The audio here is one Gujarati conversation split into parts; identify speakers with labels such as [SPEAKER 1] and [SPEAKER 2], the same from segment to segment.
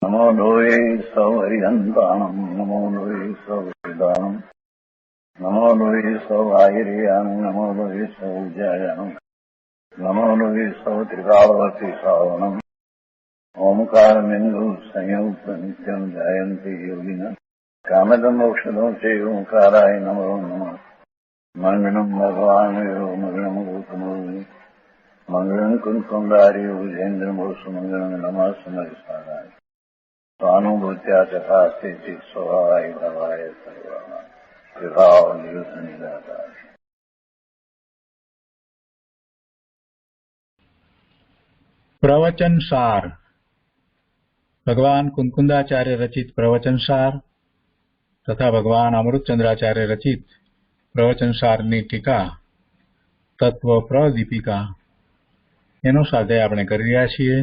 [SPEAKER 1] नमो लोये सौहरिहन्ताणम् नमो लोये सौहृदानम् नमो लोये सौभागिर्यानम् नमो लोये सौज्यायानम् नमो लोये सौत्रिकावती सावनम् ओंकारमिन्दु संयुक्त नित्यम् जायन्ति योगिनः कामदम् मोक्षदम् च ओंकाराय नमो नमः मङ्गलम् भगवान् मङ्गलम् गौतमो मंगलम कुंकुंडारी उजेन्द्रमोसु मंगलम नमः समरिसाराय स्वानुभूत्या चकास्ते स्वभावाय भवाय सर्वा विभाव निदाताय।
[SPEAKER 2] प्रवचन सार भगवान कुंकुंदाचार्य रचित प्रवचन सार तथा भगवान अमृतचंद्राचार्य रचित प्रवचन साરની ટીકા તત્વ પ્રદીપિકા એનો સ્વાધ્યાય આપણે કરી રહ્યા છીએ।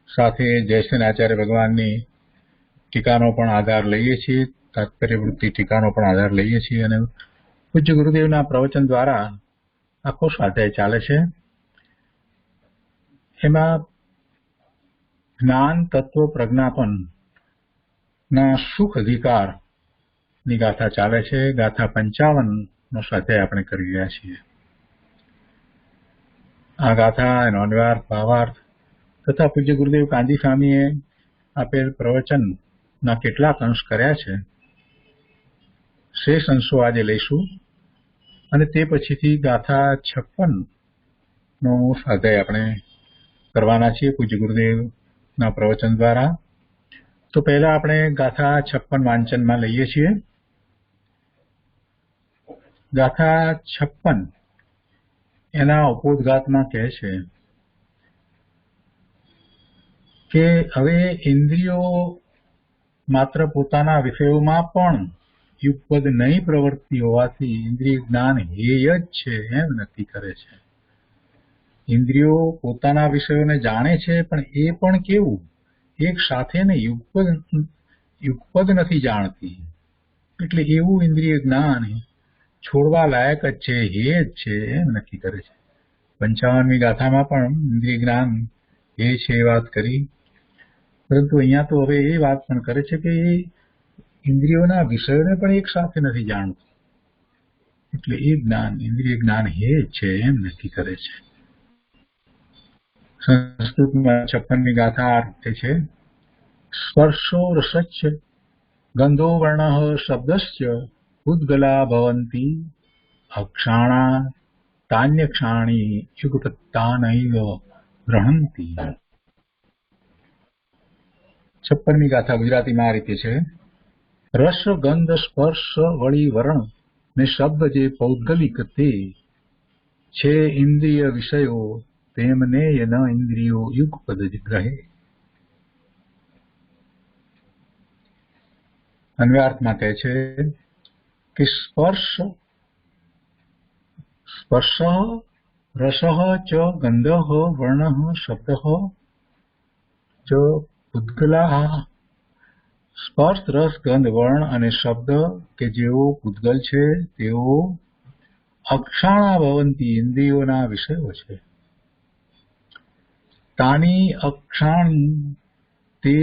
[SPEAKER 2] સાથે જયશ્રી આચાર્ય ભગવાનની ટીકાનો પણ આધાર લઈએ છીએ, તાત્પર્યવૃત્તિ ટીકાનો પણ આધાર લઈએ છીએ અને પૂજ્ય ગુરુદેવના પ્રવચન દ્વારા આખો સ્વાધ્યાય ચાલે છે। એમાં જ્ઞાન તત્વ પ્રજ્ઞાપન ના સુખ અધિકારની ગાથા ચાલે છે। ગાથા 55 નો સ્વાધ્યાય આપણે કરી રહ્યા છીએ। આ ગાથા એનો અન્વયાર્થ ભાવાર્થ તથા પૂજ્ય ગુરુદેવ કાંજી સ્વામીએ આપેલ પ્રવચનના કેટલાક અંશ કર્યા છે, શેષ અંશો આજે લઈશું અને તે પછીથી ગાથા 56 નો સ્વાધ્યાય આપણે કરવાના છીએ પૂજ્ય ગુરુદેવના પ્રવચન દ્વારા। તો પહેલા આપણે ગાથા 56 વાંચનમાં લઈએ છીએ। ગાથા 56 એના ઉपोद्घातમાં કહે છે કે હવે ઇન્દ્રિયો માત્ર પોતાના વિષયોમાં પણ યુગપદ નહીં પ્રવૃત્તિ હોવાથી ઇન્દ્રિય જ્ઞાન હેય જ છે એમ નક્કી કરે છે। ઇન્દ્રિયો પોતાના વિષયોને જાણે છે પણ એ પણ કેવું, એક સાથે ને યુગપદ નથી જાણતી, એટલે એવું ઇન્દ્રિય જ્ઞાન છોડવા લાયક જ છે, હેય જ છે એમ નક્કી કરે છે। 55મી ગાથામાં પણ ઇન્દ્રિય જ્ઞાન એ છે એ વાત કરી, પરંતુ અહીંયા તો હવે એ વાત પણ કરે છે કે એ ઇન્દ્રિયોના વિષયોને પણ એક સાથે નથી જાણતું, એટલે એ જ્ઞાન ઇન્દ્રિય જ્ઞાન હેય જ છે એમ નક્કી કરે છે। સંસ્કૃતમાં 56મી ગાથા અર્થ છે સ્પર્શો રસશ્ચ ગંધો વર્ણઃ શબ્દશ્ચ ઉદ્ગલા ભવન્તિ અક્ષાણા તાન્યક્ષાણી યુગપત્તાનૈવ ગૃહંતિ। 56મી ગાથા ગુજરાતીમાં આ રીતે છે રસ ગંધ સ્પર્શ વળી વર્ણ ને શબ્દ જે પૌદ્ગલિક તે છે ઇન્દ્રિય વિષયો તેમને ન ઇન્દ્રિયો યુગપદ જ ગ્રહે। અન્વયાર્થમાં કહે છે કે સ્પર્શ રસઃ ચ ગંધઃ વર્ણઃ શબ્દઃ ચ પૂદ્ગલા। સ્પર્શ રસ ગંધ વર્ણ અને શબ્દ કે જેઓ પૂદ્ગલ છે તેઓ અક્ષાણા ભવંતિ ઇન્દ્રિયોના વિષયો છે। તાની અક્ષાણી તે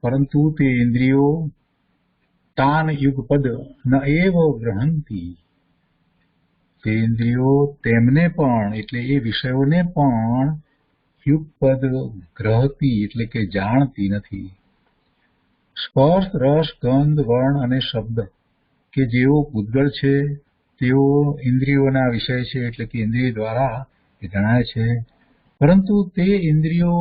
[SPEAKER 2] પરંતુ તે ઇન્દ્રિયો તાન યુગપદ ન એવ ગ્રહંતિ તે ઇન્દ્રિયો તેમને પણ એટલે એ વિષયોને પણ યુગપદ ગ્રહતી એટલે કે જાણતી નથી। સ્પર્શ રસ ગંધ વર્ણ અને શબ્દ કે જેઓ પૂદ્ગલ છે તેઓ ઇન્દ્રિયોના વિષય છે એટલે કે ઇન્દ્રિય દ્વારા એ જણાય છે, પરંતુ તે ઇન્દ્રિયો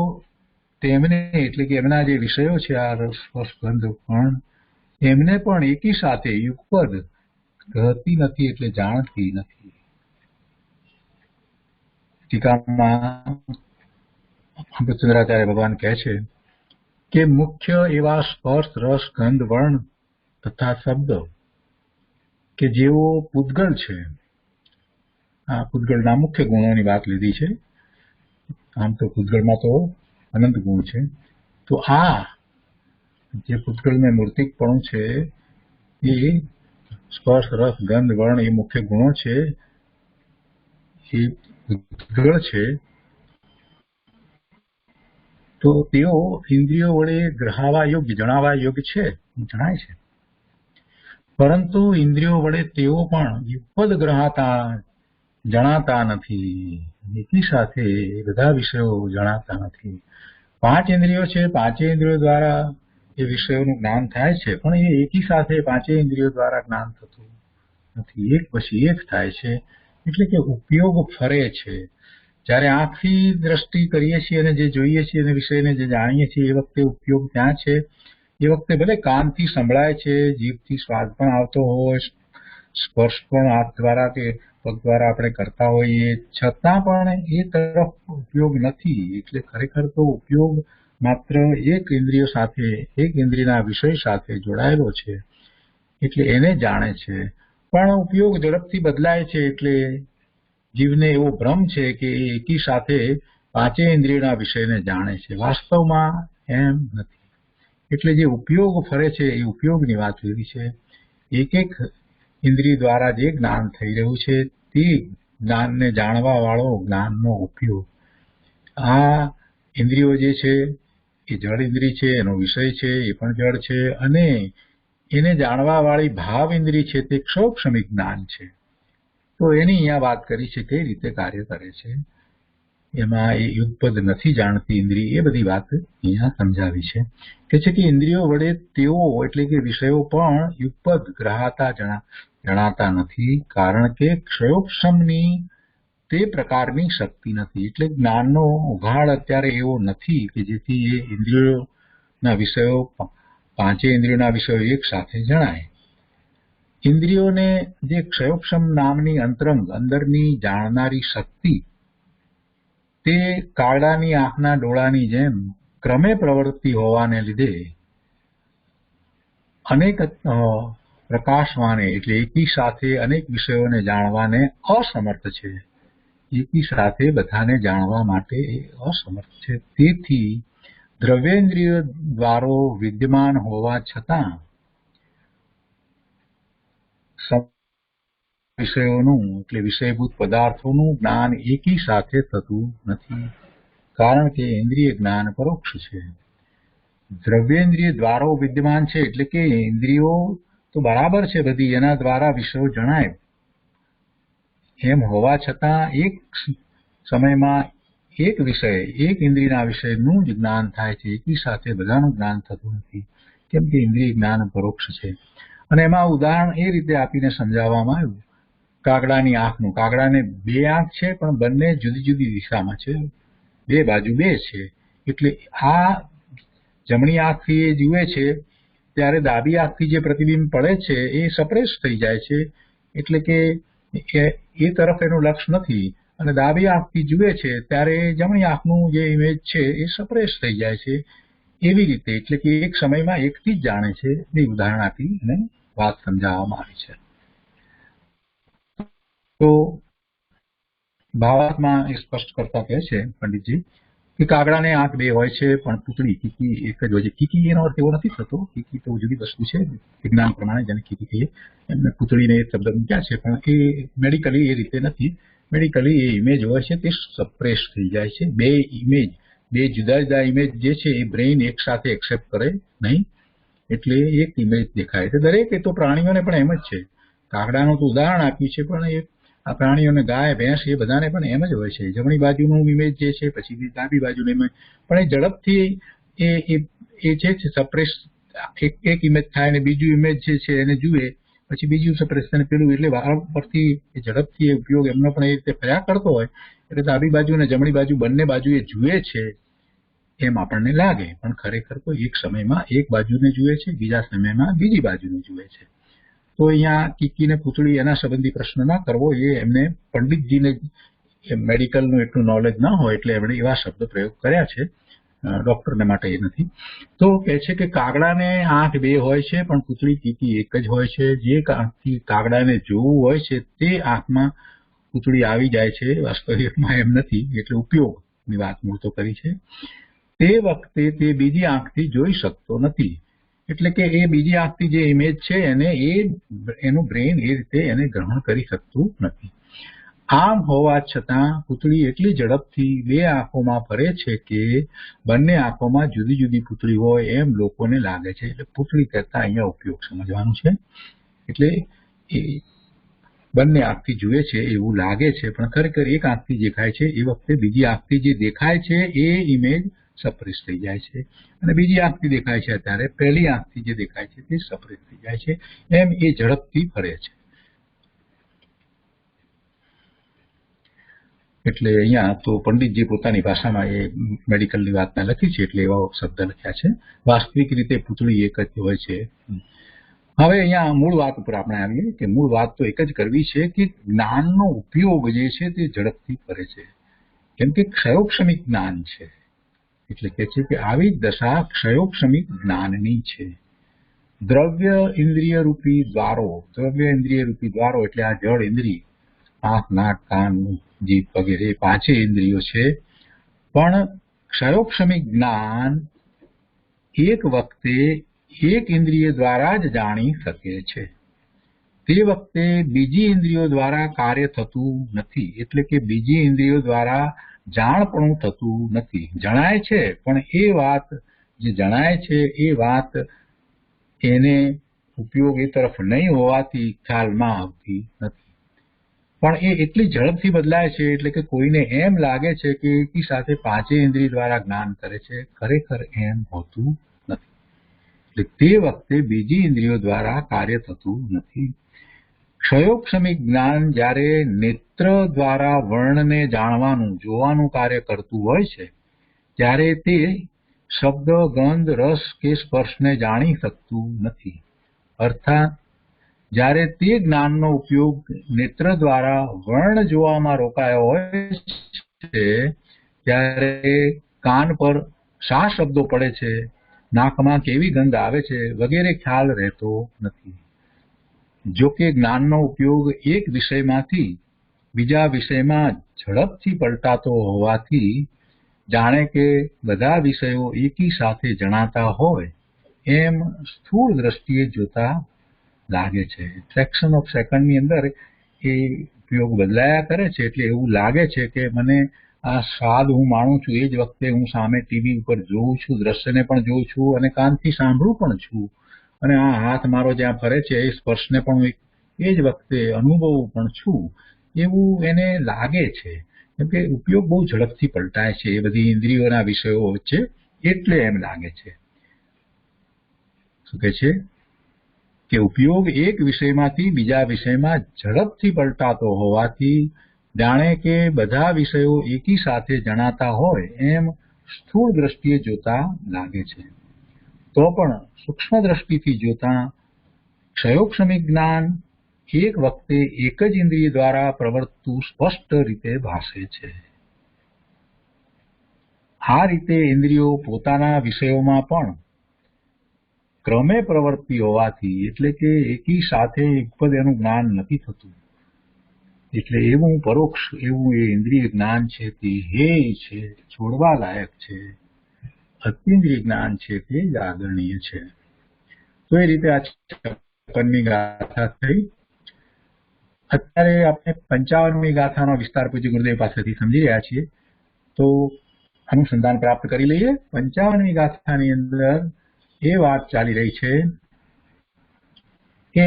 [SPEAKER 2] તેમને એટલે કે એમના જે વિષયો છે આ રસ સ્પર્શ ગંધ વર્ણ એમને પણ એકી સાથે યુગપદ ગ્રહતી નથી એટલે જાણતી નથી। ટીકામાં અમૃતચંદ્રાચાર્ય ભગવાન કહે છે કે મુખ્ય એવા સ્પર્શ રસ ગંધ વર્ણ તથા શબ્દ કે જેઓ પૂદ્ગલ છે, આ પૂદ્ગલના મુખ્ય ગુણોની વાત લીધી છે। આમ તો પૂદ્ગલમાં તો અનંત ગુણ છે, તો આ જે પૂદ્ગલને મૂર્તિકપણું છે એ સ્પર્શ રસ ગંધ વર્ણ એ મુખ્ય ગુણો છે, એ પૂદ્ગલ છે તો તેઓ ઇન્દ્રિયો વડે ગ્રહાવા યોગ્ય જણાવા યોગ્ય છે, જણાય છે, પરંતુ ઇન્દ્રિયો વડે તેઓ પણ યુગપદ ગ્રહાતા જણાતા નથી. એકી સાથે બધા વિષયો જણાતા નથી. 5 ઇન્દ્રિયો છે, 5 ઇન્દ્રિયો દ્વારા એ વિષયોનું જ્ઞાન થાય છે, પણ એ એકી સાથે 5 ઇન્દ્રિયો દ્વારા જ્ઞાન થતું નથી. એક પછી એક થાય છે, એટલે કે ઉપયોગ ફરે છે. જ્યારે આંખથી દ્રષ્ટિ કરીએ છીએ અને જે જોઈએ છીએ અને વિષયને જે જાણીએ છીએ એ વખતે ઉપયોગ ત્યાં છે. એ વખતે ભલે કાનથી સંભળાય છે, જીભથી સ્વાદ પણ આવતો હોય, સ્પર્શ પણ હાથ દ્વારા કે પગ દ્વારા આપણે કરતા હોઈએ, છતાં પણ એ તરફ ઉપયોગ નથી. એટલે ખરેખર તો ઉપયોગ માત્ર એક ઇન્દ્રિય સાથે, એક ઇન્દ્રિયના વિષય સાથે જોડાયેલો છે, એટલે એને જાણે છે. પણ ઉપયોગ ઝડપથી બદલાય છે, એટલે જીવને એવો ભ્રમ છે કે એ એકી સાથે 5 ઇન્દ્રિયના વિષયને જાણે છે. વાસ્તવમાં એમ નથી. એટલે જે ઉપયોગ ફરે છે એ ઉપયોગની વાત એવી છે. એક એક ઇન્દ્રિય દ્વારા જે જ્ઞાન થઈ રહ્યું છે તે જ્ઞાનને જાણવા વાળો જ્ઞાનનો ઉપયોગ. આ ઇન્દ્રિયો જે છે એ જળ ઇન્દ્રિય છે, એનો વિષય છે એ પણ જળ છે, અને એને જાણવા વાળી ભાવ ઇન્દ્રિય છે તે ક્ષોક્ષમિક જ્ઞાન છે. તો એની અહીંયા વાત કરી છે કઈ રીતે કાર્ય કરે છે. એમાં એ યુગપદ નથી જાણતી ઇન્દ્રિય, એ બધી વાત અહીંયા સમજાવી છે. કે છે કે ઇન્દ્રિયો વડે તેઓ એટલે કે વિષયો પણ યુગપદ ગ્રહાતા જણાતા નથી, કારણ કે ક્ષયોક્ષમની તે પ્રકારની શક્તિ નથી. એટલે જ્ઞાનનો ઉઘાડ અત્યારે એવો નથી કે જેથી એ ઇન્દ્રિયોના વિષયો 5 ઇન્દ્રિયોના વિષયો એક સાથે જણાય. ઇન્દ્રિયોને જે ક્ષયોક્ષમ નામની અંતરંગ અંદરની જાણનારી શક્તિ તે કાગડાની આંખના ડોળાની જેમ ક્રમે પ્રવૃત્તિ હોવાને લીધે અનેક પ્રકાશવાને એટલે એકી સાથે અનેક વિષયોને જાણવાને અસમર્થ છે. એકી સાથે બધાને જાણવા માટે એ અસમર્થ છે. તેથી દ્રવ્યેન્દ્રિય દ્વારો વિદ્યમાન હોવા છતાં વિષયોનું એટલે વિષયભૂત પદાર્થોનું જ્ઞાન એકી સાથે થતું નથી, કારણ કે ઇન્દ્રિય જ્ઞાન પરોક્ષ છે. દ્રવ્યેન્દ્રિય દ્વારો વિદ્યમાન છે એટલે કે ઇન્દ્રિયો તો બરાબર છે બધી, એના દ્વારા વિષયો જણાય, એમ હોવા છતાં એક સમયમાં એક વિષય એક ઇન્દ્રિયના વિષયનું જ જ્ઞાન થાય છે. એકી સાથે બધાનું જ્ઞાન થતું નથી, કેમ કે ઇન્દ્રિય જ્ઞાન પરોક્ષ છે. અને એમાં ઉદાહરણ એ રીતે આપીને સમજાવવામાં આવ્યું કાગડાની આંખનું. કાગડાને 2 આંખ છે, પણ બંને જુદી જુદી દિશામાં છે, 2 બાજુ 2 છે. એટલે આ જમણી આંખથી એ જુએ છે ત્યારે ડાબી આંખથી જે પ્રતિબિંબ પડે છે એ સપ્રેસ થઈ જાય છે, એટલે કે એ તરફ એનું લક્ષ નથી. અને ડાબી આંખથી જુએ છે ત્યારે જમણી આંખનું જે ઇમેજ છે એ સપ્રેસ થઈ જાય છે. એવી રીતે એટલે કે એક સમયમાં એકથી જ જાણે છે. એ ઉદાહરણ આપી અને વાત સમજાવવામાં આવી છે. તો ભાવાર્થમાં એ સ્પષ્ટ કરતા કહે છે પંડિતજી કે કાગડાને આંખ 2 હોય છે, પણ પૂતળી કીકી એક જ હોય છે. કીકી એનો અર્થ એવો નથી થતો, કીકી તો જુદી વસ્તુ છે વિજ્ઞાન પ્રમાણે, જેને કીકી કહીએ એમને પૂતળીને એ શબ્દ મૂક્યા છે, પણ એ મેડિકલી એ રીતે નથી. મેડિકલી એ ઇમેજ હોય છે તે સપ્રેસ થઈ જાય છે. 2 ઇમેજ, 2 જુદા જુદા ઇમેજ જે છે એ બ્રેઇન એક સાથે એક્સેપ્ટ કરે નહીં, એટલે એક ઇમેજ દેખાય છે. દરેક એ તો પ્રાણીઓને પણ એમ જ છે. કાગડાનું તો ઉદાહરણ આપ્યું છે, પણ એ આ પ્રાણીઓને ગાય ભેંસ એ બધાને પણ એમ જ હોય છે. જમણી બાજુનું ઇમેજ જે છે પછી ડાબી બાજુનું ઇમેજ, પણ એ ઝડપથી એ છે સપ્રેસ, એક ઇમેજ થાય અને બીજું ઇમેજ જે છે એને જુએ, પછી બીજું સપ્રેસ અને પેલું, એટલે પરથી એ ઝડપથી એ ઉપયોગ એમનો પણ એ રીતે ફર્યા કરતો હોય. એટલે ડાબી બાજુ અને જમણી બાજુ બંને બાજુ એ જુએ છે એમ આપણને લાગે, પણ ખરેખર તો એક સમયમાં એક બાજુને જુએ છે, બીજા સમયમાં બીજી બાજુને જુએ છે. તો અહીંયા કીકી ને પૂતળી એના સંબંધી પ્રશ્ન ના કરવો, એ એમને પંડિતજીને મેડિકલનું એટલું નોલેજ ના હોય એટલે એમણે એવા શબ્દ પ્રયોગ કર્યા છે, ડોક્ટરને માટે એ નથી. તો કહે છે કે કાગડાને આંખ 2 હોય છે, પણ પૂતળી કીકી એક જ હોય છે. જે આંખથી કાગડાને જોવું હોય છે તે આંખમાં પૂતળી આવી જાય છે, વાસ્તવિકમાં એમ નથી. એટલે ઉપયોગની વાત મૂળ તો કરી છે. તે વખતે તે બીજી આંખથી જોઈ શકતો નથી, એટલે કે એ બીજી આંખથી જે ઇમેજ છે એને એનું બ્રેઇન એ રીતે એને ગ્રહણ કરી શકતું નથી. આમ હોવા છતાં પૂતળી એટલી ઝડપથી બે આંખોમાં ફરે છે કે બંને આંખોમાં જુદી જુદી પૂતળી હોય એમ લોકોને લાગે છે. એટલે પૂતળી કહેતા અહીંયા ઉપયોગ સમજવાનું છે. એટલે એ બંને આંખથી જુએ છે એવું લાગે છે, પણ ખરેખર એક આંખથી દેખાય છે. એ વખતે બીજી આંખથી જે દેખાય છે એ ઇમેજ સપ્રેસ થઈ જાય છે, અને બીજી આંખથી દેખાય છે ત્યારે પહેલી આંખથી જે દેખાય છે તે સપ્રેસ થઈ જાય છે. એમ એ ઝડપથી ફરે છે. એટલે અહીંયા તો પંડિતજી પોતાની ભાષામાં એ મેડિકલની વાતને લખી છે, એટલે એવા શબ્દ લખ્યા છે. વાસ્તવિક રીતે પૂતળી એક જ હોય છે. હવે અહીંયા મૂળ વાત ઉપર આપણે આવીએ કે મૂળ વાત તો એક જ કરવી છે કે જ્ઞાનનો ઉપયોગ જે છે તે ઝડપથી કરે છે, કેમ કે ક્ષયોક્ષમિક જ્ઞાન છે. એટલે કે છે કે આવી જ દશા ક્ષયોક્ષમિક જ્ઞાનની છે. દ્રવ્ય ઇન્દ્રિય રૂપી દ્વારો એટલે આ જળ ઇન્દ્રિય, આંખ, નાક, કાન, જીભ વગેરે પાંચે ઇન્દ્રિયો છે. પણ ક્ષયોક્ષમિક જ્ઞાન એક વખતે એક ઇન્દ્રિય દ્વારા જ જાણી શકે છે. તે વખતે બીજી ઇન્દ્રિયો દ્વારા કાર્ય થતું નથી. એટલે કે બીજી ઇન્દ્રિયો દ્વારા જાણપણું થતું નથી. જણાય છે, પણ એ વાત જે જણાય છે એ વાત એને ઉપયોગ એ તરફ નહીં હોવાથી ખ્યાલમાં આવતી નથી. પણ એ એટલી ઝડપથી બદલાય છે એટલે કે કોઈને એમ લાગે છે કે એકી સાથે પાંચે ઇન્દ્રિય દ્વારા જ્ઞાન કરે છે. ખરેખર એમ હોતું નથી. એટલે તે વખતે બીજી ઇન્દ્રિયો દ્વારા કાર્ય થતું નથી. ક્ષયોક્ષમિક જ્ઞાન જ્યારે નેત્ર દ્વારા વર્ણને જાણવાનું, જોવાનું કાર્ય કરતું હોય છે ત્યારે તે શબ્દ, ગંધ, રસ કે સ્પર્શને જાણી શકતું નથી. અર્થાત જ્યારે તે જ્ઞાનનો ઉપયોગ નેત્ર દ્વારા વર્ણ જોવામાં રોકાયો હોય છે ત્યારે કાન પર શા શબ્દો પડે છે, નાકમાં કેવી ગંધ આવે છે વગેરે ખ્યાલ રહેતો નથી. જો કે જ્ઞાનનો ઉપયોગ એક વિષયમાંથી બીજા વિષયમાં ઝડપથી પલટાતો હોવાથી જાણે કે બધા વિષયો એકી સાથે જણાતા હોય એમ સ્થૂળ દ્રષ્ટિએ જોતા લાગે છે. ફ્રેક્શન ઓફ સેકન્ડની અંદર એ ઉપયોગ બદલાયા કરે છે. એટલે એવું લાગે છે કે મને આ સ્વાદ હું માણું છું, એ જ વખતે હું સામે ટીવી ઉપર જોઉં છું, દ્રશ્યને પણ જોઉં છું અને કાનથી સાંભળું પણ છું, અને આ હાથ મારો જ્યાં ફરે છે એ સ્પર્શને પણ એ જ વખતે અનુભવું પણ છું, એવું એને લાગે છે. કેમ કે ઉપયોગ બહુ ઝડપથી પલટાય છે એ બધી ઇન્દ્રિયોના વિષયો વચ્ચે, એટલે એમ લાગે છે. શું કહે છે કે ઉપયોગ એક વિષયમાંથી બીજા વિષયમાં ઝડપથી પલટાતો હોવાથી જાણે કે બધા વિષયો એકી સાથે જણાતા હોય એમ સ્થૂળ દ્રષ્ટિએ જોતા લાગે છે. તો પણ સૂક્ષ્મ દ્રષ્ટિથી જોતા ક્ષયોક્ષમિક જ્ઞાન એક વખતે એક જ ઇન્દ્રિય દ્વારા પ્રવર્તતું સ્પષ્ટ રીતે ભાસે છે. આ રીતે ઇન્દ્રિયો પોતાના વિષયોમાં પણ ક્રમે પ્રવૃત્તિ હોવાથી, એટલે કે એકી સાથે એકપદ એનું જ્ઞાન નથી થતું, એટલે એવું પરોક્ષ એવું એ ઇન્દ્રિય જ્ઞાન છે તે હેય છે, છોડવા લાયક છે. અતિન્દ્રિય જ્ઞાન છે તે જ આદરણીય છે. તો એ રીતે આ 56મી ગાથા થઈ. અત્યારે આપણે 55મી ગાથાનો વિસ્તાર પૂજ્ય ગુરુદેવ પાસેથી સમજી રહ્યા છીએ, તો અનુસંધાન પ્રાપ્ત કરી લઈએ. 55મી ગાથાની અંદર એ વાત ચાલી રહી છે કે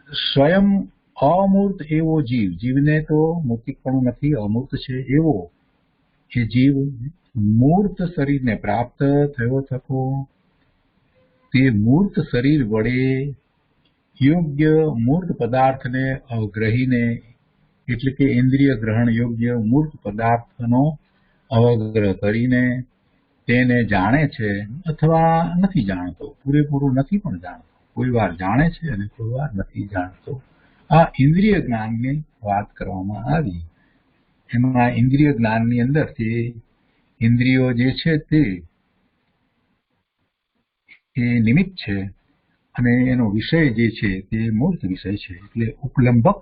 [SPEAKER 2] સ્વયં અમૂર્ત એવો જીવ, જીવને તો મૂર્તિકપણું નથી, અમૂર્ત છે એવો એ જીવ મૂર્ત શરીરને પ્રાપ્ત થયો થકો, તે મૂર્ત શરીર વડે યોગ્ય મૂર્ત પદાર્થને અવગ્રહીને, એટલે કે ઇન્દ્રિય ગ્રહણ યોગ્ય મૂર્ત પદાર્થનો અવગ્રહ કરીને તેને જાણે છે અથવા નથી જાણતો. પૂરેપૂરું નથી પણ જાણતો, કોઈ વાર જાણે છે અને કોઈ વાર નથી જાણતો. આ ઇન્દ્રિય જ્ઞાનની વાત કરવામાં આવી. એમાં ઇન્દ્રિય જ્ઞાનની અંદર તે ઇન્દ્રિયો જે છે તે નિમિત્ત છે અને એનો વિષય જે છે તે મૂર્ત વિષય છે. એટલે ઉપલંબક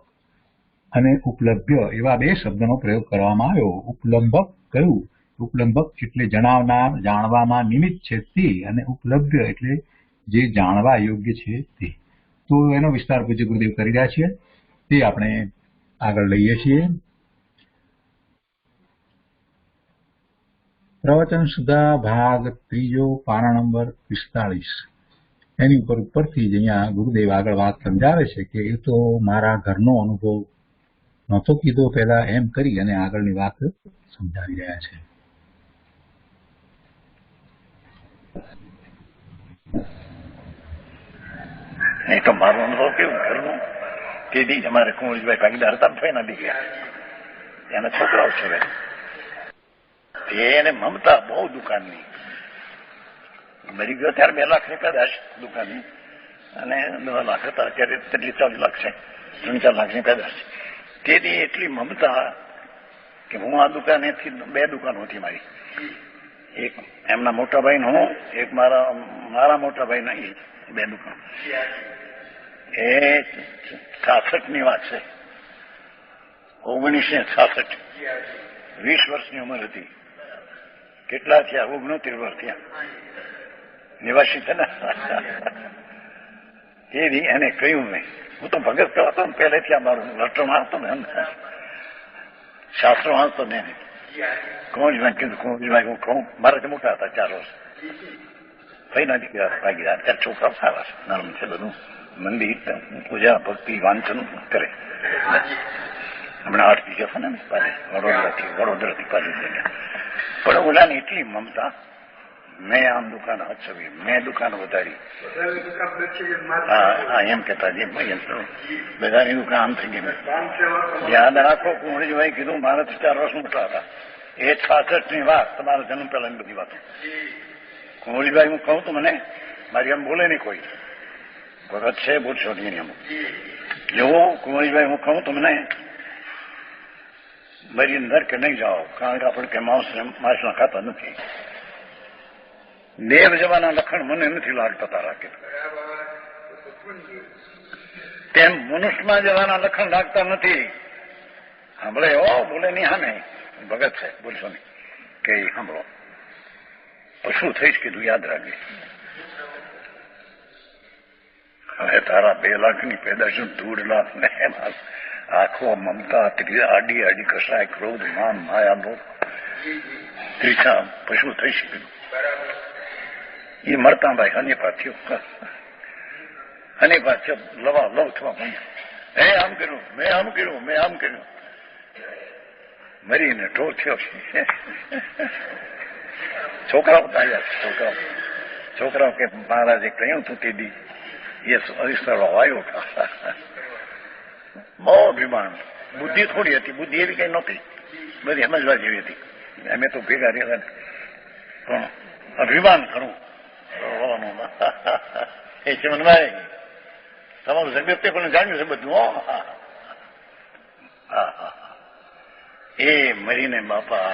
[SPEAKER 2] અને ઉપલભ્ય એવા બે શબ્દનો પ્રયોગ કરવામાં આવ્યો. ઉપલંબક કયું? ઉપલંબક એટલે જણાવનાર, જાણવામાં નિમિત્ત છે તે, અને ઉપલભ્ય એટલે જે જાણવા યોગ્ય છે તે. તો એનો વિસ્તાર પૂજ્ય ગુરુદેવ કરી રહ્યા છીએ, તે આપણે આગળ લઈએ છીએ. પ્રવચન સુધા ભાગ 3, પાના નંબર 45. એની ઉપરથી જ અહીંયા ગુરુદેવ આગળ વાત સમજાવે છે કે એ તો મારા ઘરનો અનુભવ નહોતો કીધો પહેલા, એમ કરી અને આગળની વાત સમજાવી રહ્યા છે.
[SPEAKER 1] નહીં તો મારો અનુભવ કેવું ઘરનું તે દી અમારે કુંવરજીભાઈ ભાગીદાર હતા, ભાઈના દીકરા એના છોકરાઓ છે, એને મમતા બહુ દુકાનની. મરી ગયો ત્યારે 2 લાખ કદાચ દુકાનની, અને 9 લાખ હતા, અત્યારે 40 લાખ છે, 3-4 લાખની કદાચ. તેથી એટલી મમતા કે હું આ દુકાનેથી 2 દુકાનો હતી મારી, એક એમના મોટા ભાઈ નો, એક મારા મોટા ભાઈ નહીં, 2 દુકાનો. એ 66 ની વાત છે, 1966, 20 વર્ષની ઉંમર હતી. કેટલા થયા? 69 વર્ષ થયા, નિવાસી છે ને. એ એને કહ્યું નહીં, હું તો ભગત કહેવાતો ને પહેલેથી, આ મારું લટણ આવતો ને, શાસ્ત્રો વાંચતો ને. કુંવરજીભાઈ કીધું, કુંવરજીભાઈ હું કહું, મારાથી મોટા હતા 4 વર્ષ, ભાઈના દીકરા ભાગીદાર. ત્યારે છોકરા સારા છે, નરમ છે, બધું મંદિર પૂજા ભક્તિ વાંચન કરે. હમણાં 8 બીજા છે ને વડોદરાથી પાછી ગયા. પણ ઓલાની એટલી મમતા, મેં આમ દુકાન હચવી, મેં દુકાન વધારી. હા, એમ કેતા બધાની દુકાન આમ થઈ ગઈ. યાદ રાખો, કુંવરજીભાઈ કીધું મારાથી 4 વર્ષ મોટા હતા. એ 66 ની વાત, તમારો જન્મ પહેલાની બધી વાતો. કુંવરજીભાઈ હું કહું તો મને મારી આમ બોલે નહીં કોઈ, ભગત છે, બોલશો નહીં અમુક. જેવો કુંવરજીભાઈ હું કહું તો મને મારી અંદર કે નહીં જાઓ, કારણ કે આપણે કે માસના ખાતા નથી. દેવ જવાના લખણ મને નથી લાગતા તારા કે, તેમ મનુષ્યમાં જવાના લખણ લાગતા નથી. સાંભળે ઓ બોલે નહીં, હા નહીં, ભગત છે, બોલશો નહીં કે સાંભળો. પશુ થઈશ કીધું, યાદ રાખજે. હવે તારા 2 લાખની પેદાશ, 1.5 લાખ ને આખો મમતા, આડી આડી કસાય, ક્રોધ, માન, માયા, લોક, ત્રીસા પશુ થઈશ કીધું. એ મળતા ભાઈ હનીફા થયો, હનીફા થયો, લવા લવ થવા માંડ્યો. મેં આમ કર્યું, મેં આમ કર્યું, મેં આમ કર્યું, મરીને ઢોર થયો. છોકરાઓ આવ્યા, છોકરાઓ કે મહારાજે કહ્યું તું તે દી એ અરીસરો આવ્યો. બહુ અભિમાન, બુદ્ધિ થોડી હતી, બુદ્ધિ એવી કઈ નહોતી, બધી સમજવા જેવી હતી. અમે તો ભેગા રહ્યા, પણ અભિમાન ખરું એ છે. મનમાં તમારું જગત પણ જાણ્યું છે બધું. એ મરીને બાપા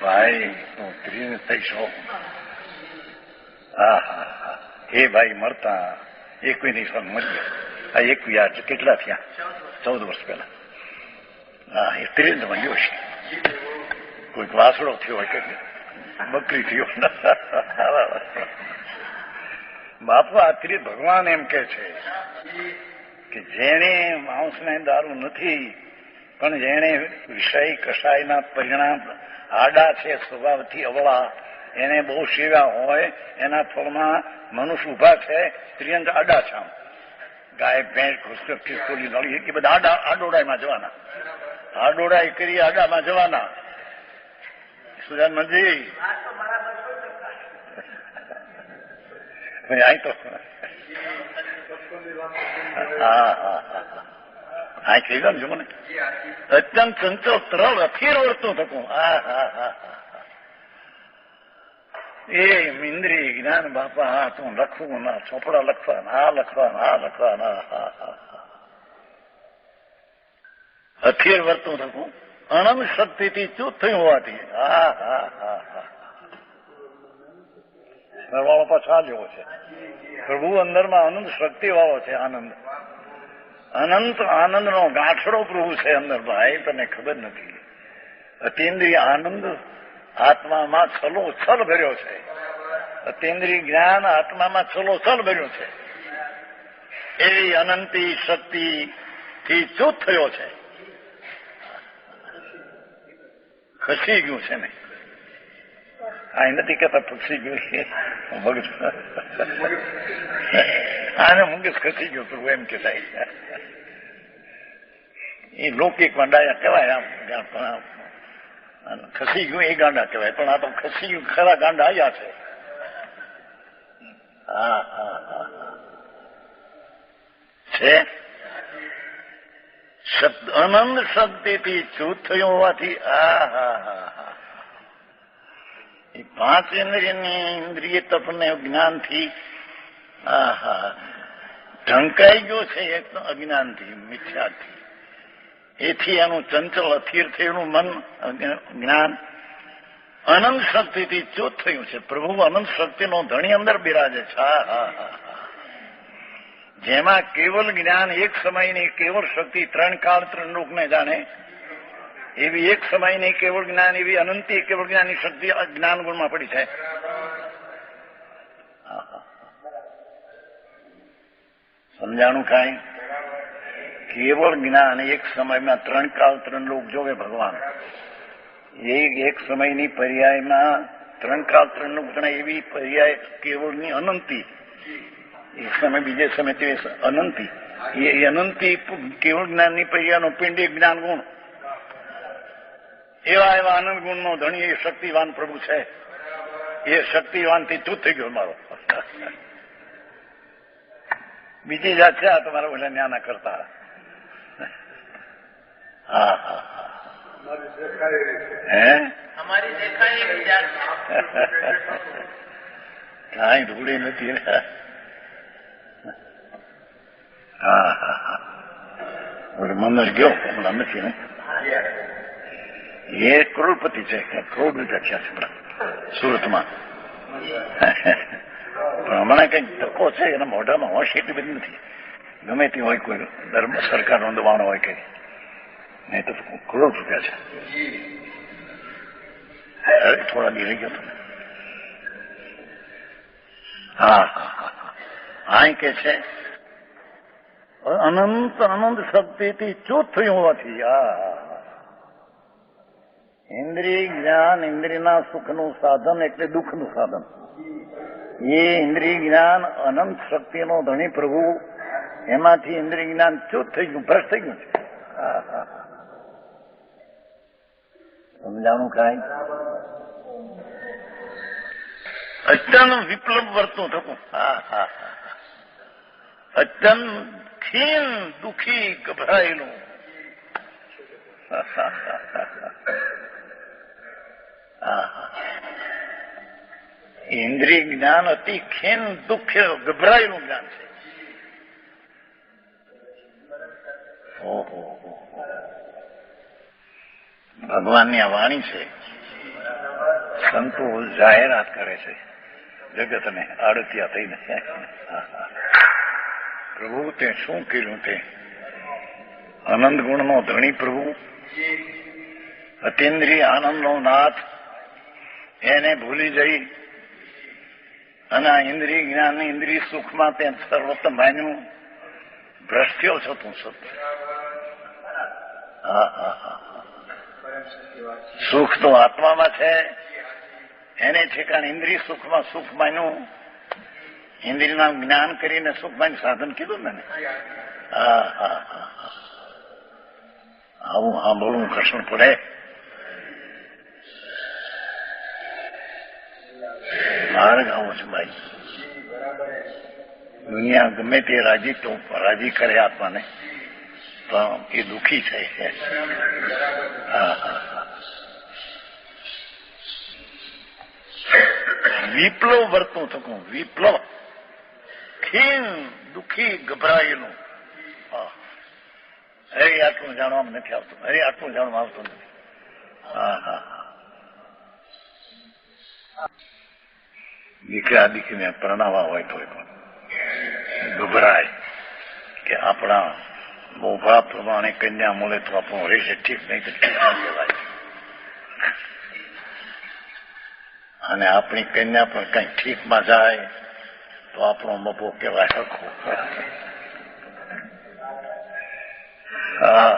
[SPEAKER 1] ભાઈ હું ત્રીને થઈશો. એ ભાઈ મળતા એક નહીં સર મળી આ 21 કેટલા થયા? 14 વર્ષ પહેલા. હા, એ ત્રીને મળ્યો છે. કોઈક વાસડો થયો હોય, કે બકરી થયો. બાપુ આ ત્રી ભગવાન એમ કે છે કે જેને માંસને દારૂ નથી, પણ જેને વિષય કસાયના પરિણામ આડા છે, સ્વભાવથી અવળા, એને બહુ સેવા હોય, એના ફળમાં મનુષ્ય ઉભા છે, ત્રિયંત આડા છે. ગાય ભેંસ ખિસકોલી નળી એ બધા આડોડાઈમાં જવાના, આડોડાઈ કરી આડામાં જવાના. સુજાન મંજી અહીં તો હા કહી દો ને, જો મને અત્યંત ચંચળ તરલ અથીર વર્તું થતું. એ ઇન્દ્રિય જ્ઞાન બાપા, હા તું લખવું ના, ચોપડા લખવા, આ લખવા, આ લખવા ના, અથીર વર્તું થતું. અનંત શક્તિથી ચૂત થયું હોવાથી. વાળો પાછા જેવો છે. પ્રભુ અંદરમાં અનંત શક્તિ વાળો છે. આનંદ, અનંત આનંદનો ગાંઠડો પ્રભુ છે અંદર. ભાઈ તને ખબર નથી. અતિન્દ્રિય આનંદ આત્મામાં છલોછલ ભર્યો છે. અતિન્દ્રિય જ્ઞાન આત્મામાં છલોછલ ભર્યો છે. એવી અનંતી શક્તિથી ચ્યુત થયો છે. ખસી ગયું છે ને, આ નથી કહેતા ખસી ગયું મગજ, આને મગજ ખસી ગયું પ્રભુ એમ કે થાય. એ લૌકિકમાં ડાયા કહેવાય, આમ ખસી ગયું એ ગાંડા કહેવાય, પણ આ તો ખસી ગયું ખરા ગાંડા આવ્યા છે. હા હા હા છે અનંત શક્તિથી ચ્યુત થયો હોવાથી એ પાંચ ઇન્દ્રિય તપને જ્ઞાનથી ઢંકાઈ ગયો છે, એક અજ્ઞાનથી, મિથ્યાથી. એથી એનું ચંચળ અસ્થિર થયેલું મન જ્ઞાન અનંત શક્તિથી ચ્યુત થયું છે. પ્રભુ અનંત શક્તિનો ધણી અંદર બિરાજે છે. જેમાં કેવલ જ્ઞાન એક સમયની કેવળ શક્તિ ત્રણ કાળ ત્રણ લોકને જાણે એવી એક સમયની કેવળ જ્ઞાન એવી અનંતી કેવળ જ્ઞાનની શક્તિ જ્ઞાન ગુણમાં પડી છે. સમજાણું કાંઈ? કેવળ જ્ઞાન એક સમયમાં ત્રણ કાળ ત્રણ લોક જોવે ભગવાન. એક સમયની પર્યાયમાં ત્રણ કાળ ત્રણ લોક ગણે એવી પર્યાય કેવળની અનંતી, એક સમય બીજે સમય તે અનંતી, એ અનંતી કેવળ જ્ઞાનની પર્યાયનો પિંડ એક જ્ઞાન ગુણ. એવા એવા આનંદ ગુણનો ધણી એ શક્તિવાન પ્રભુ છે. એ શક્તિવાનથી ચ્યુત થઈ ગયો મારો. બીજી જાત છે આ તમારા ઓલા ન્યાના કરતા. હા હા હે કાંઈ ધૂળી નથી. હા હા હા મનર ગયો હમણાં નથી ને. એ કરોડપતિ છે, કરોડ રૂપિયા છે સુરતમાં. પણ હમણાં કઈક ધક્કો છે એના મોઢામાં હોશ એટલી બધી નથી. ગમે તે હોય કોઈ ધર્મ સરકારનો દબાણ હોય કઈ, નહીં તો કરોડ રૂપિયા છે. થોડા દી રહી ગયો. હા હા હા આ કે છે અનંત અનંત શક્તિથી ચ્યુત થયું હોવાથી ઇન્દ્રિય જ્ઞાન ઇન્દ્રિયના સુખનું સાધન એટલે દુઃખનું સાધન. એ ઇન્દ્રિય જ્ઞાન અનંત શક્તિનો ધણી પ્રભુ, એમાંથી ઇન્દ્રિય જ્ઞાન ચ્યુત થઈ ગયું, ભ્રષ્ટ થઈ ગયું છે. સમજાણું કાંઈ? અત્યંત વિપ્લવ વર્તું થતું. અત્યંત ખીન દુઃખી ગભરાયેલું. ઇન્દ્રિય જ્ઞાન અતિ ખીન દુઃખ ગભરાયેલું જ્ઞાન છે. ઓહો ભગવાનની આ વાણી છે. સંતો જાહેરાત કરે છે જગતને આડતિયા થઈને. પ્રભુ તે શું કર્યું? તે આનંદ ગુણનો ધણી પ્રભુ, અતિન્દ્રિય આનંદનો નાથ, એને ભૂલી જઈ અને આ ઇન્દ્રિય જ્ઞાન ઇન્દ્રિય સુખમાં તે સર્વોત્તમ માન્યું. ભ્રષ્ટ્યો છો તું સત. સુખ તો આત્મામાં છે, એને ઠેકાણે ઇન્દ્રિય સુખમાં સુખ માન્યું. ઇન્દ્રિયના જ્ઞાન કરીને સુખ માન્યું સાધન કીધું ને. આવું સાંભળવું કશું પડે. માર્ગ આવો છે ભાઈ. દુનિયા ગમે તે રાજી કરે આત્માને, પણ એ દુઃખી છે. વિપ્લવ વર્તું થતું, વિપ્લવ ખીન દુઃખી ગભરાયેલું. હરે આટલું જાણવામાં નથી આવતું, હરે આટલું જાણવામાં આવતું નથી. દીકરા દીકરીને પરણાવવા હોય તો પણ ગભરાય કે આપણા મોભા પ્રમાણે કન્યા મળે તો આપણું રહેશે ઠીક, નહીં તો ઠીક ના કહેવાય. અને આપણી કન્યા પણ કઈ ઠીકમાં જાય તો આપણો મપો કહેવાય હરખો. હા,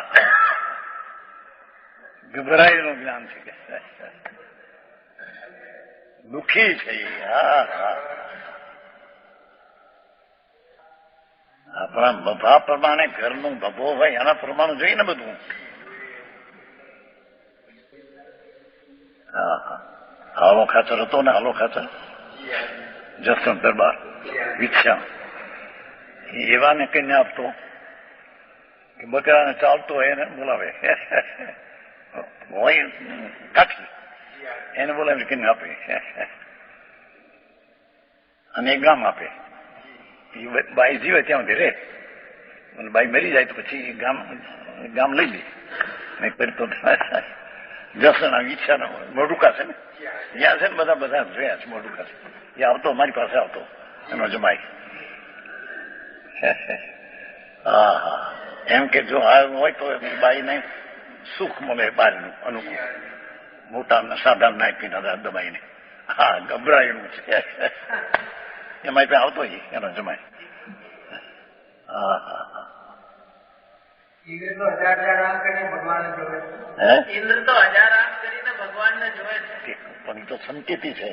[SPEAKER 1] ગભરાયેલું જ્ઞાન છે કે દુઃખી છે. હા હા, આપણા બભા પ્રમાણે ઘરનું ભભો હોય એના પ્રમાણે જોઈએ ને બધું. હા હા, હાલો ખાચર હતો ને, હાલો ખાચર જસવંત દરબાર વિછ્યા એવાને કહીને આપતો કે બકરાને ચાલતો હોય એને બોલાવે હોય કાઠી એને બોલાવી કહીને આપે અને એક ગામ આપે. બાઈ જીવે ત્યાં સુધી રે અને બાઈ મરી જાય તો પછી ગામ લઈ લે. નહીં કરી તો જસના ઈચ્છા મોઢુકા છે ને ત્યાં છે ને બધા રહ્યા છે મોઢુકા છે. એ આવતો અમારી પાસે આવતો એનો જમાઈ. હા હા, એમ કે જો આવ્યું હોય તો બાઈને સુખ મળે બહારનું અનુકૂળ. મોટા સાધા નાખી દબાઈને. હા, ગભરાયેલું છે એમાં આવતો એનો જમાઈ. હા હા હા,
[SPEAKER 3] ઇન્દ્ર તો હજાર આમ કરીને ભગવાનને જોવે છે.
[SPEAKER 1] પણ એ તો સંકેતી છે,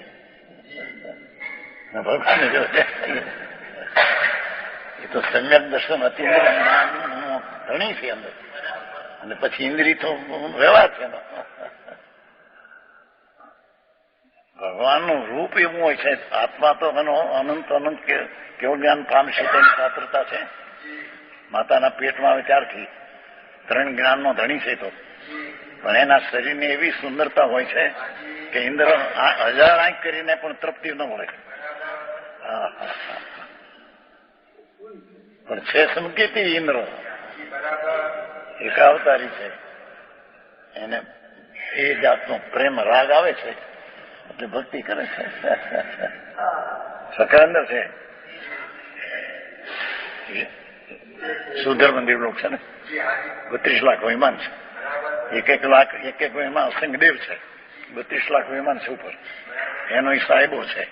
[SPEAKER 1] ભગવાનને જોવે એ તો સમ્યક દર્શન અતિ ધણી છે અંદર. અને પછી ઇન્દ્રિય તો વ્યવહાર છે એનો. ભગવાનનું રૂપ એવું હોય છે. આત્મા તો એનો અનંત અનંત કેવું જ્ઞાન પામશે તેની પાત્રતા છે. માતાના પેટમાં આવે ત્યારથી 3 જ્ઞાનનો ધણી છે તો. પણ એના શરીરની એવી સુંદરતા હોય છે કે ઇન્દ્ર 1000 આંખ કરીને પણ તૃપ્તિ ન મળે. પણ છે સંકેતી ઇન્દ્ર, એકાવતારી છે. એને એ જાતનો પ્રેમ રાગ આવે છે એટલે ભક્તિ કરે છે. સકરાંદર છે, સુધર મંદિર લોક છે ને, 32 લાખ વિમાન છે. એક વિમાન સિંહદેવ છે, 32 લાખ વિમાન છે ઉપર. એનો સાહેબો છે.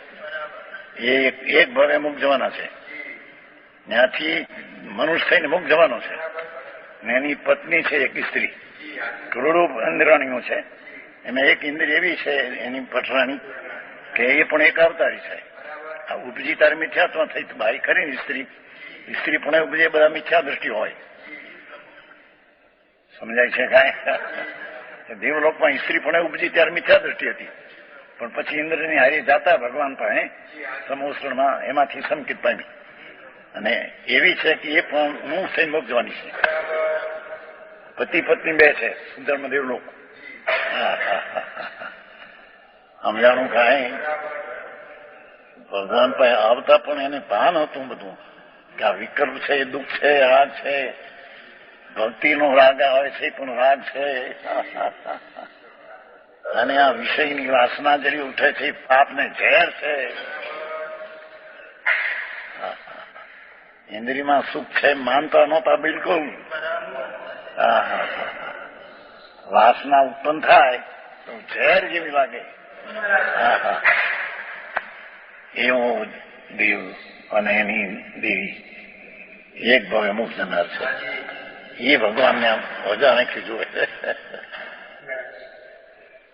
[SPEAKER 1] એ એક ભવે મુખ જવાના છે. ત્યાંથી મનુષ્ય થઈને મુખ જવાનો છે. ને એની પત્ની છે એક સ્ત્રી. કરોડો ઇન્દ્રાણીઓ છે. એમાં એક ઇન્દ્રિય એવી છે એની પટરાણી કે એ પણ એક અવતારી છે. આ ઉપજી તાર મિથ્યાત્વ થઈ ભાઈ ખરી ને સ્ત્રી પણ ઉપજે બધા મિથ્યા દ્રષ્ટિ હોય. સમજાય છે કાંઈ? દેવલોકમાં સ્ત્રી પણ ઉપજી ત્યારે મિથ્યા દ્રષ્ટિ હતી. પણ પછી ઇન્દ્રની હારી જાતા ભગવાન પાસે સમોસણમાં એમાંથી સંકેત પામી. અને એવી છે કે એ પણ હું થઈને મુખ જવાની છે. પતિ પત્ની 2 છે સુંદરમાં દેવલોક. સમજાણું કાંઈ? ભગવાન પાસે આવતા પણ એને ભાન હતું બધું કે આ વિકલ્પ છે, દુઃખ છે, રાગ છે. ભક્તિનો રાગ આવે છે પણ રાગ છે. અને આ વિષયની વાસના જરી ઉઠે છે એ પાપને ઝેર છે. ઇન્દ્રિયમાં સુખ છે માનતા નહોતા બિલકુલ. વાસના ઉત્પન્ન થાય તો ઝેર જેવી લાગે. એવો દેવ અને એની દેવી એક ભવે મુખ જનાર છે. એ ભગવાનને આમ અજાણેથી જુએ.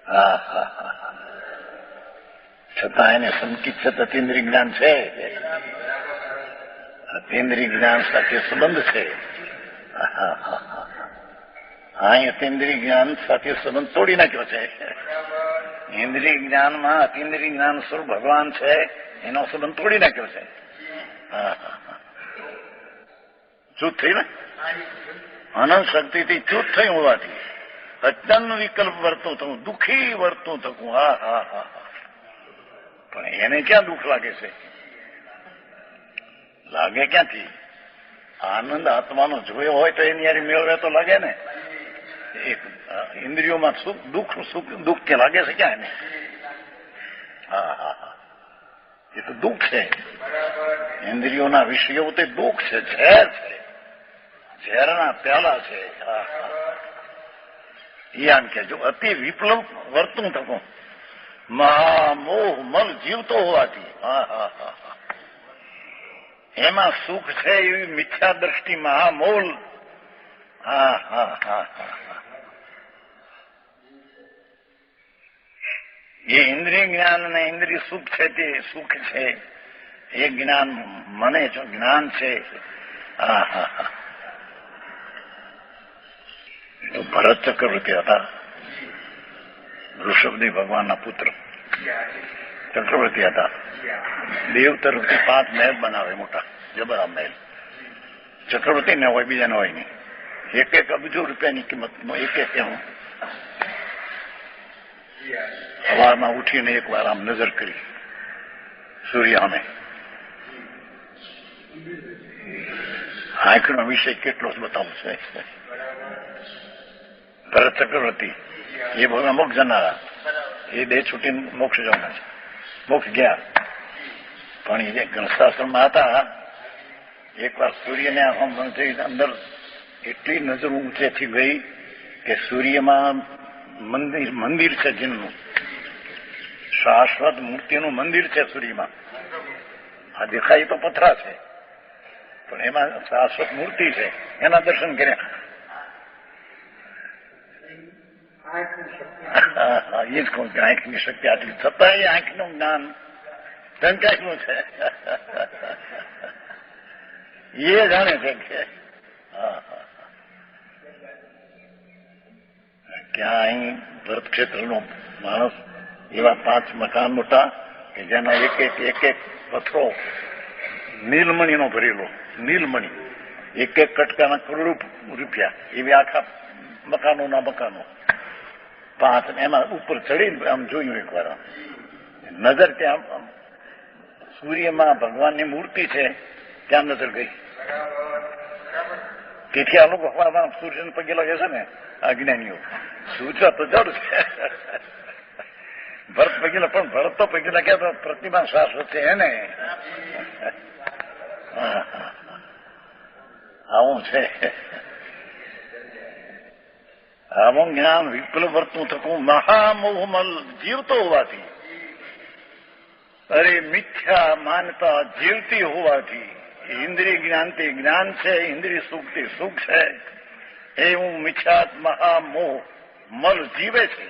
[SPEAKER 1] હા હા હા, છતાં એને સંકિત છે અતીન્દ્રિય જ્ઞાન છે. અતીન્દ્રિય જ્ઞાન સાથે સંબંધ છે. હા, અતીન્દ્રિય જ્ઞાન સાથે સંબંધ તોડી નાખ્યો છે. ઇન્દ્રિય જ્ઞાનમાં અતીન્દ્રિય જ્ઞાન સ્વરૂપ ભગવાન છે એનો સંબંધ તોડી નાખ્યો છે. ચૂત થઈ ને અનંત શક્તિથી ચૂત થઈ હોવાથી અત્યંત વિકલ્પ વર્તું થવું, દુઃખી વર્તું થવું. હા હા હા, પણ એને ક્યાં દુઃખ લાગે છે? લાગે ક્યાંથી? આનંદ આત્માનો જોયો હોય તો એની યારી મેળવે તો લાગે ને. એક ઇન્દ્રિયોમાં સુખ દુઃખ કે લાગે છે ક્યાં એને? હા હા હા, એ તો દુઃખ છે. ઇન્દ્રિયોના વિષયો તે દુઃખ છે, ઝેર છે, ઝેરના પ્યાલા છે. યાન કે જો અતિ વિપ્લવ વર્તું થતું મહામોહ મલ જીવતો હોવાથી એમાં સુખ છે એવી મિથ્યા દ્રષ્ટિ મહામોલ હા હા હા હા હા. એ ઇન્દ્રિય જ્ઞાન અને ઇન્દ્રિય સુખ છે તે સુખ છે, એ જ્ઞાન મને જો જ્ઞાન છે. હા હા હા. તો ભરત ચક્રવર્તી હતા, ઋષભદેવ ભગવાનના પુત્ર ચક્રવર્તી હતા. દેવ તરફથી 5 મહેલ બનાવે, મોટા જબરા મહેલ. ચક્રવર્તી ને હોય, બીજાને હોય નહીં. 1 અબજો રૂપિયાની કિંમતનો એક એમ. સવારમાં ઉઠીને એક વાર આમ નજર કરી સૂર્ય સામે. આંખનો વિષય કેટલો જ બતાવું છે. ભરત ચક્રવર્તી એ ભગવાન મોક્ષ જનારા, એ દેહ છૂટીને મોક્ષ જવાના છે. મોક્ષ ગયા, પણ એ જે ગણશાસ્ત્રમાં હતા, એક વાર સૂર્યને અંદર એટલી નજર ઊંચેથી ગઈ કે સૂર્યમાં મંદિર છે જીનનું, શાશ્વત મૂર્તિનું મંદિર છે સૂર્યમાં. આ દેખાય તો પથરા છે, પણ એમાં શાશ્વત મૂર્તિ છે, એના દર્શન કર્યા. એ જ કહું કે આંખની શક્તિ આટલી, છતાં એ આંખનું જ્ઞાન ટંકાયેલું છે. એ જાણે છે કે ક્યાં અહીં ભરત ક્ષેત્રનો માણસ એવા 5 મકાન મોટા કે જેનો એક એક પથરો નીલમણીનો ભરેલો, નીલમણી, એક કટકાના કરોડો રૂપિયા, એવી આખા મકાનો 5. એમાં ઉપર ચડીને આમ જોયું એક વાર, નજર ત્યાં સૂર્યમાં ભગવાનની મૂર્તિ છે, ત્યાં નજર ગઈ. તેથી આ લોકો હવામાં સૂર્યને પગે લાગે છે ને, અજ્ઞાનીઓ. સૂર્ય તો જડ છે. ભરત પગે, પણ ભરત તો પગે લાગ્યા તો પ્રતિમા શાશ્વત છે એને. આવું છે. આવું જ્ઞાન વિપ્લવ વર્તું થતું મહામોહમલ જીવતો હોવાથી, અરે મિથ્યા માનતા જીવતી હોવાથી, ઇન્દ્રિય જ્ઞાન તે જ્ઞાન છે, ઇન્દ્રિય સુખ તે સુખ છે, એવું મિથ્યાત મહામોહ મલ જીવે છે.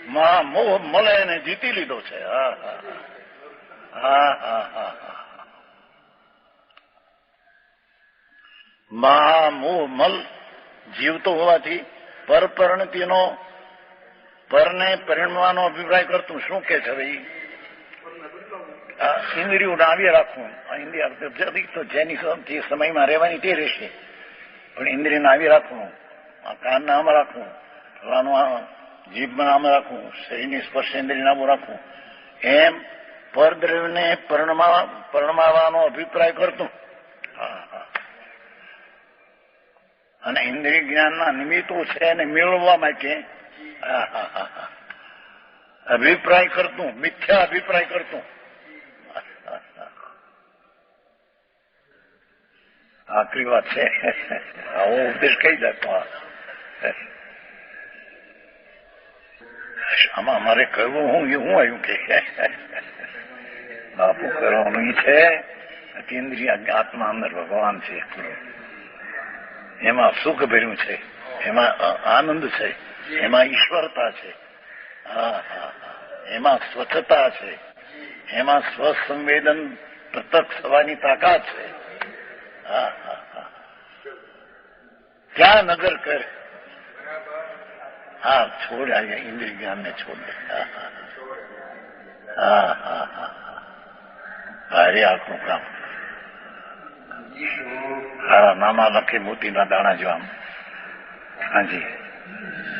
[SPEAKER 1] મહામોહ મલ એને જીતી લીધો છે. હા હા હા હા હા હા. મહામોહ મલ જીવતો હોવાથી પરપરિણતિનો, પરને પરિણવાનો અભિપ્રાય કરતું શું કે છે ભાઈ? ઇન્દ્રિયો નાવી રાખવું, તો જેની જે સમયમાં રહેવાની તે રહેશે, પણ ઇન્દ્રિય નાવી રાખવું, આ કાન નામ રાખવું, ફલાનું જીભમાં નામ રાખવું, શરીરની સ્પર્શ ઇન્દ્રિય નામું રાખવું, એમ પરદ્રવ્યને પરણમાવાનો અભિપ્રાય કરતું. હા હા. અને ઇન્દ્રિય જ્ઞાનના નિમિત્તો છે એને મેળવવા માટે અભિપ્રાય કરતું, મિથ્યા અભિપ્રાય કરતું. આખરી વાત છે. આવો ઉપદેશ કઈ જતો. આમાં અમારે કરવું હું આવ્યું કે બાપુ કરવાનું છે. ઇન્દ્રિય આત્મા અંદર ભગવાન છે, એમાં સુખ ભર્યું છે, એમાં આનંદ છે, એમાં ઈશ્વરતા છે, એમાં સ્વચ્છતા છે, એમાં સ્વસંવેદન પ્રત્યક્ષ થવાની તાકાત છે. ક્યાં નગર કરે? હા, છોડ આવ્યા ઇન્દ્રિય જ્ઞાનને છોડ દે. હા હા હા. ભારે આખું કામ. હા, નાના લખે મોતીના દાણા જેવા. હાજી,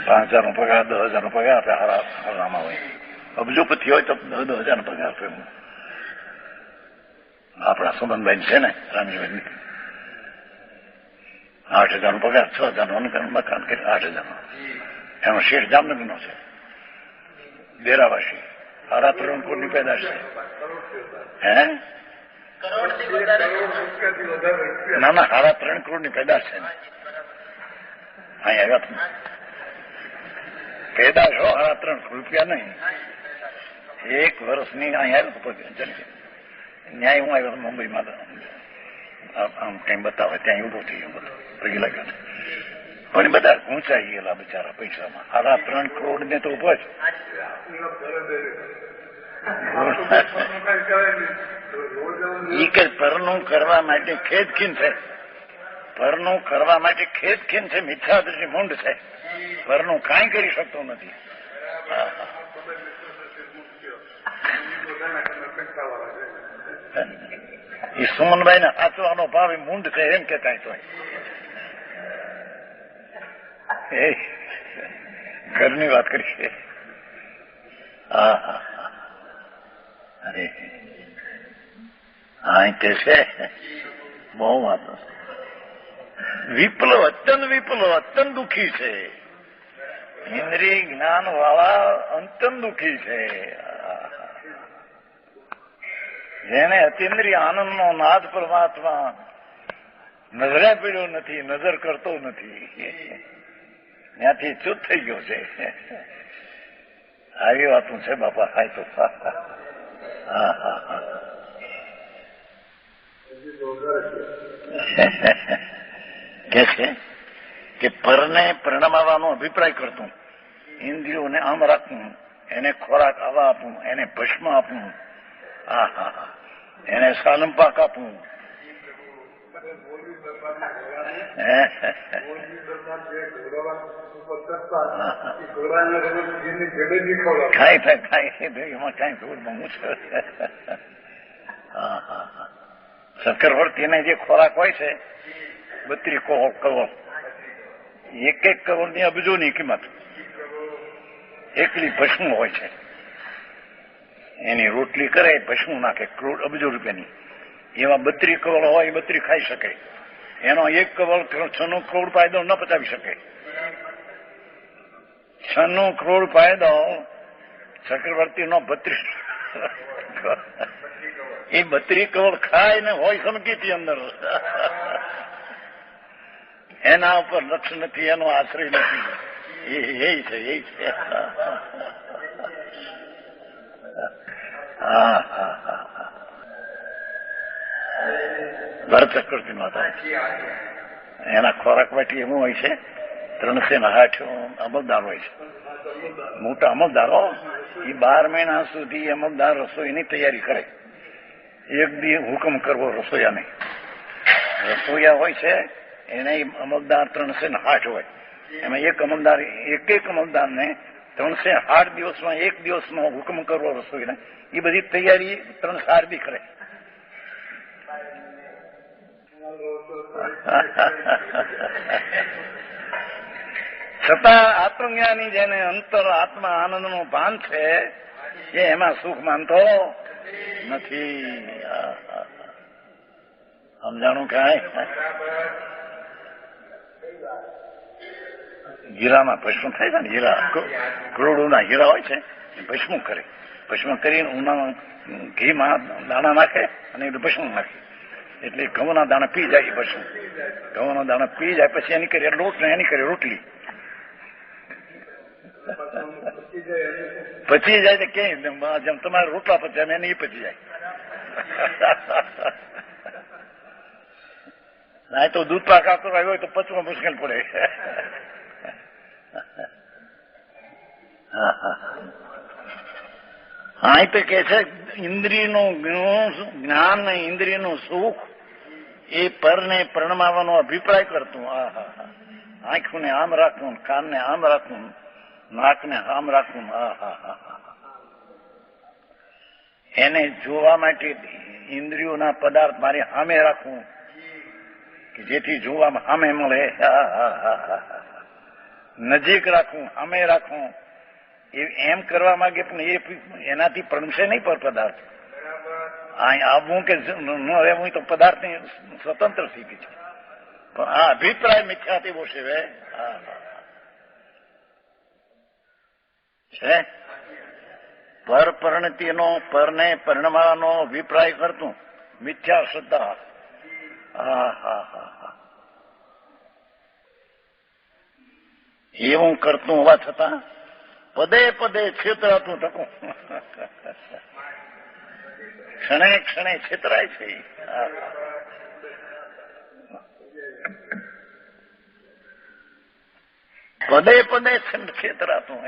[SPEAKER 1] 5,000 નો પગાર, 10,000 નો પગાર આપે. હારામાં હોય અબજોપતિ હોય તો 10,000 નો પગાર આપે. આપણા સુમનભાઈ છે ને, રામીભાઈ, 8,000 નો પગાર, 6,000 નો મકાન કરી, 8,000 નો. એનો શેઠ જામનગરનો છે, ડેરાવાસી, 3.5 કરોડની પેદાશ છે. હે? ના ના, 3.5 કરોડની પેદાશ છે. અહીંયા આવ્યા પેદાશ હો, 3.5 રૂપિયા નહીં. 1 વર્ષની અહીંયા આવ્યો ન્યાય. હું આવ્યો મુંબઈમાં, આમ કઈ બતાવે ત્યાં ઉભો થઈ ગયો, બધો પગી લાગ્યો. પણ બધા ગુંચાઈ ગયેલા બિચારા પૈસામાં. 3.5 કરોડ ને તો ઉભો જ. ઈ કે પરનું કરવા માટે ખેદખીન છે, પરનું કરવા માટે ખેદખીન છે, મિથ્યાદૃષ્ટિ મૂંડ છે, પરનું કાંઈ કરી શકતો નથી. એ સુમનભાઈ ને સાચવાનો ભાવ એ મૂંડ છે એમ કેતા તો એ ઘરની વાત કરી છે. અરે હા કે છે બહુ વાતો. વિપ્લવ અત્યંત દુઃખી છે. ઇન્દ્રિય જ્ઞાન વાળા અત્યંત દુઃખી છે. જેને અતિન્દ્રિય આનંદનો નાદ પરમાત્મા નજરે પીડ્યો નથી, નજર કરતો નથી, ત્યાંથી ચૂપ થઈ ગયો છે. આવી વાતું છે બાપા. હા તો કે છે કે પરને પ્રણમાવાનો અભિપ્રાય કરતું, ઇન્દ્રિયોને આમ રાખવું, એને ખોરાક આવા આપવું, એને ભસ્મ આપવું, એને સાલમ પાક આપવું. ખાય એમાં કઈ દૂરમાં હું છે. ચક્રવર્તીને જે ખોરાક હોય છે 32 કરોડ, 1 કરોડની અબજોની કિંમત એકલી ભસ્મ હોય છે. એની રોટલી કરે ભસ્મ નાખે અબજો રૂપિયાની. એવા 32 કરોડ હોય, 32 ખાઈ શકે. એનો 1 કરોડ 96 કરોડ ફાયદો ન પચાવી શકે. 96 કરોડ ફાયદો ચક્રવર્તીનો 32 એ 32 કરોડ ખાય ને હોય સમકીથી અંદર. એના ઉપર લક્ષ નથી, એનો આશ્રય નથી. એ છે. ભરત ચક્રવર્તી નો હતા. એના ખોરાક વાટી એવું હોય છે 360 અમલદાર હોય છે, મોટા અમલદારો. એ 12 મહિના સુધી અમલદાર રસોઈની તૈયારી કરે. એક દી હુકમ કરવો રસોઈયાને. રસોઈયા હોય છે એને અમલદાર 360 હોય. એમાં એક અમલદારને 360 દિવસમાં 1 દિવસનો હુકમ કરવો રસોઈને. એ બધી તૈયારી 360 દી કરે. છતાં આત્મજ્ઞાની જેને અંતર આત્મા આનંદનું ભાન છે એ એમાં સુખ માનતો નથી. સમજાણું કાંઈ? હીરામાં ભસ્મ થાય છે ને, હીરા કરોડોના હીરા હોય છે, ભસ્મ કરે. ભસ્મ કરીને ઉનામાં ઘીમાં દાણા નાખે અને ભસ્મ નાખે. એટલે ઘઉંના દાણા પી જાય. ભસ્મ ઘઉંના દાણા પી જાય પછી એની કરી લોટ ને એની કરી રોટલી પચી જાય ને ક્યાંય જેમ તમારે રોટલા પચ્યા ને એને પચી જાય. ના તો દૂધ પાક આપતો આવ્યો હોય તો પચવા મુશ્કેલ પડે. હા તો કે છે ઇન્દ્રિયનું જ્ઞાન ને ઇન્દ્રિયનું સુખ એ પરને પ્રણમાવાનો અભિપ્રાય કરતું. આંખને આમ રાખવું, કાનને આમ રાખવું, નાકને આમ રાખવું. એને જોવા માટે ઇન્દ્રિયોના પદાર્થ મારી સામે રાખવું કે જેથી જોવામાં સામે મળે. નજીક રાખવું, સામે રાખવું. એમ કરવા માંગે પણ એનાથી પ્રણશે નહીં પર પદાર્થ. અહીં આવવું કે ન રહેવું તો પદાર્થની સ્વતંત્ર સ્થિતિ છે. પણ આ અભિપ્રાય મિથ્યાથી બોશે છે. પર પરિણતિનો પરને પરિણમાવાનો અભિપ્રાય કરતું મિથ્યા શ્રદ્ધા. એવું કરતું હોવા છતાં પદે પદે છેતરાતું ટકું. ક્ષણે ક્ષણે છેતરાય છે. પદે પદે છેતરાતું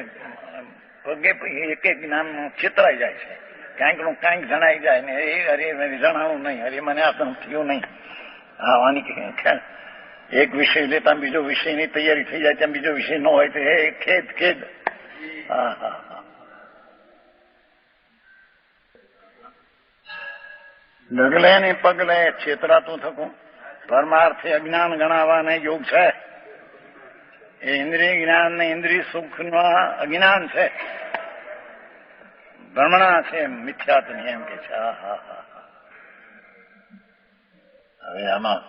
[SPEAKER 1] પગે એક એક જ્ઞાન છેતરાઈ જાય છે. કાંઈક નું કાંઈક જણાઈ જાય ને એ હરે જણાવું નહીં, હરે મને આ થયું નહીં. આવાની એક વિષય લેતા બીજો વિષયની તૈયારી થઈ જાય ત્યાં બીજો વિષય ન હોય તો એ ખેદ ખેદ. હા હા હા. ડગલે ને પગલે છેતરાતું થકું પરમાર્થે અજ્ઞાન ગણાવાને યોગ છે. એ ઇન્દ્રિય જ્ઞાન ને ઇન્દ્રિય સુખ નું અજ્ઞાન છે, ભ્રમણા છે, મિથ્યાત્વ એમ કે છે. હા હા હા. હવે આમાં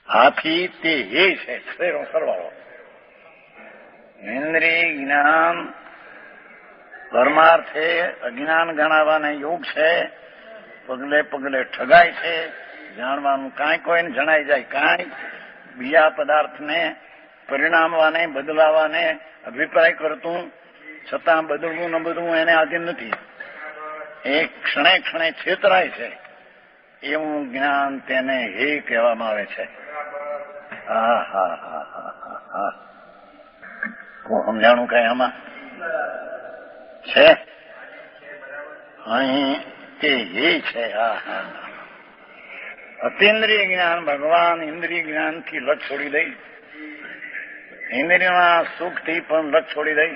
[SPEAKER 1] આથી તે હે છે શેરો સરવાળો. ઇન્દ્રિય જ્ઞાન પરમાર્થે અજ્ઞાન ગણાવાને યોગ છે. પગલે પગલે ઠગાય છે. જાણવાનું કાંઈ કોઈને જણાઈ જાય, કાંઈ બીજા પદાર્થને પરિણામવાને બદલાવાને અભિપ્રાય કરતું છતાં બદલવું ન બદલવું એને આધીન નથી. એ ક્ષણે ક્ષણે છેતરાય છે એવું જ્ઞાન તેને હે કહેવામાં આવે છે. હા હા હા હા હા હા. સમજાણું કઈ આમાં છે? અહીં તે હે છે. હા હા. અતિન્દ્રિય જ્ઞાન ભગવાન ઇન્દ્રિય જ્ઞાનથી લટ છોડી દઈ, ઇન્દ્રિયના સુખથી પણ લટ છોડી દઈ.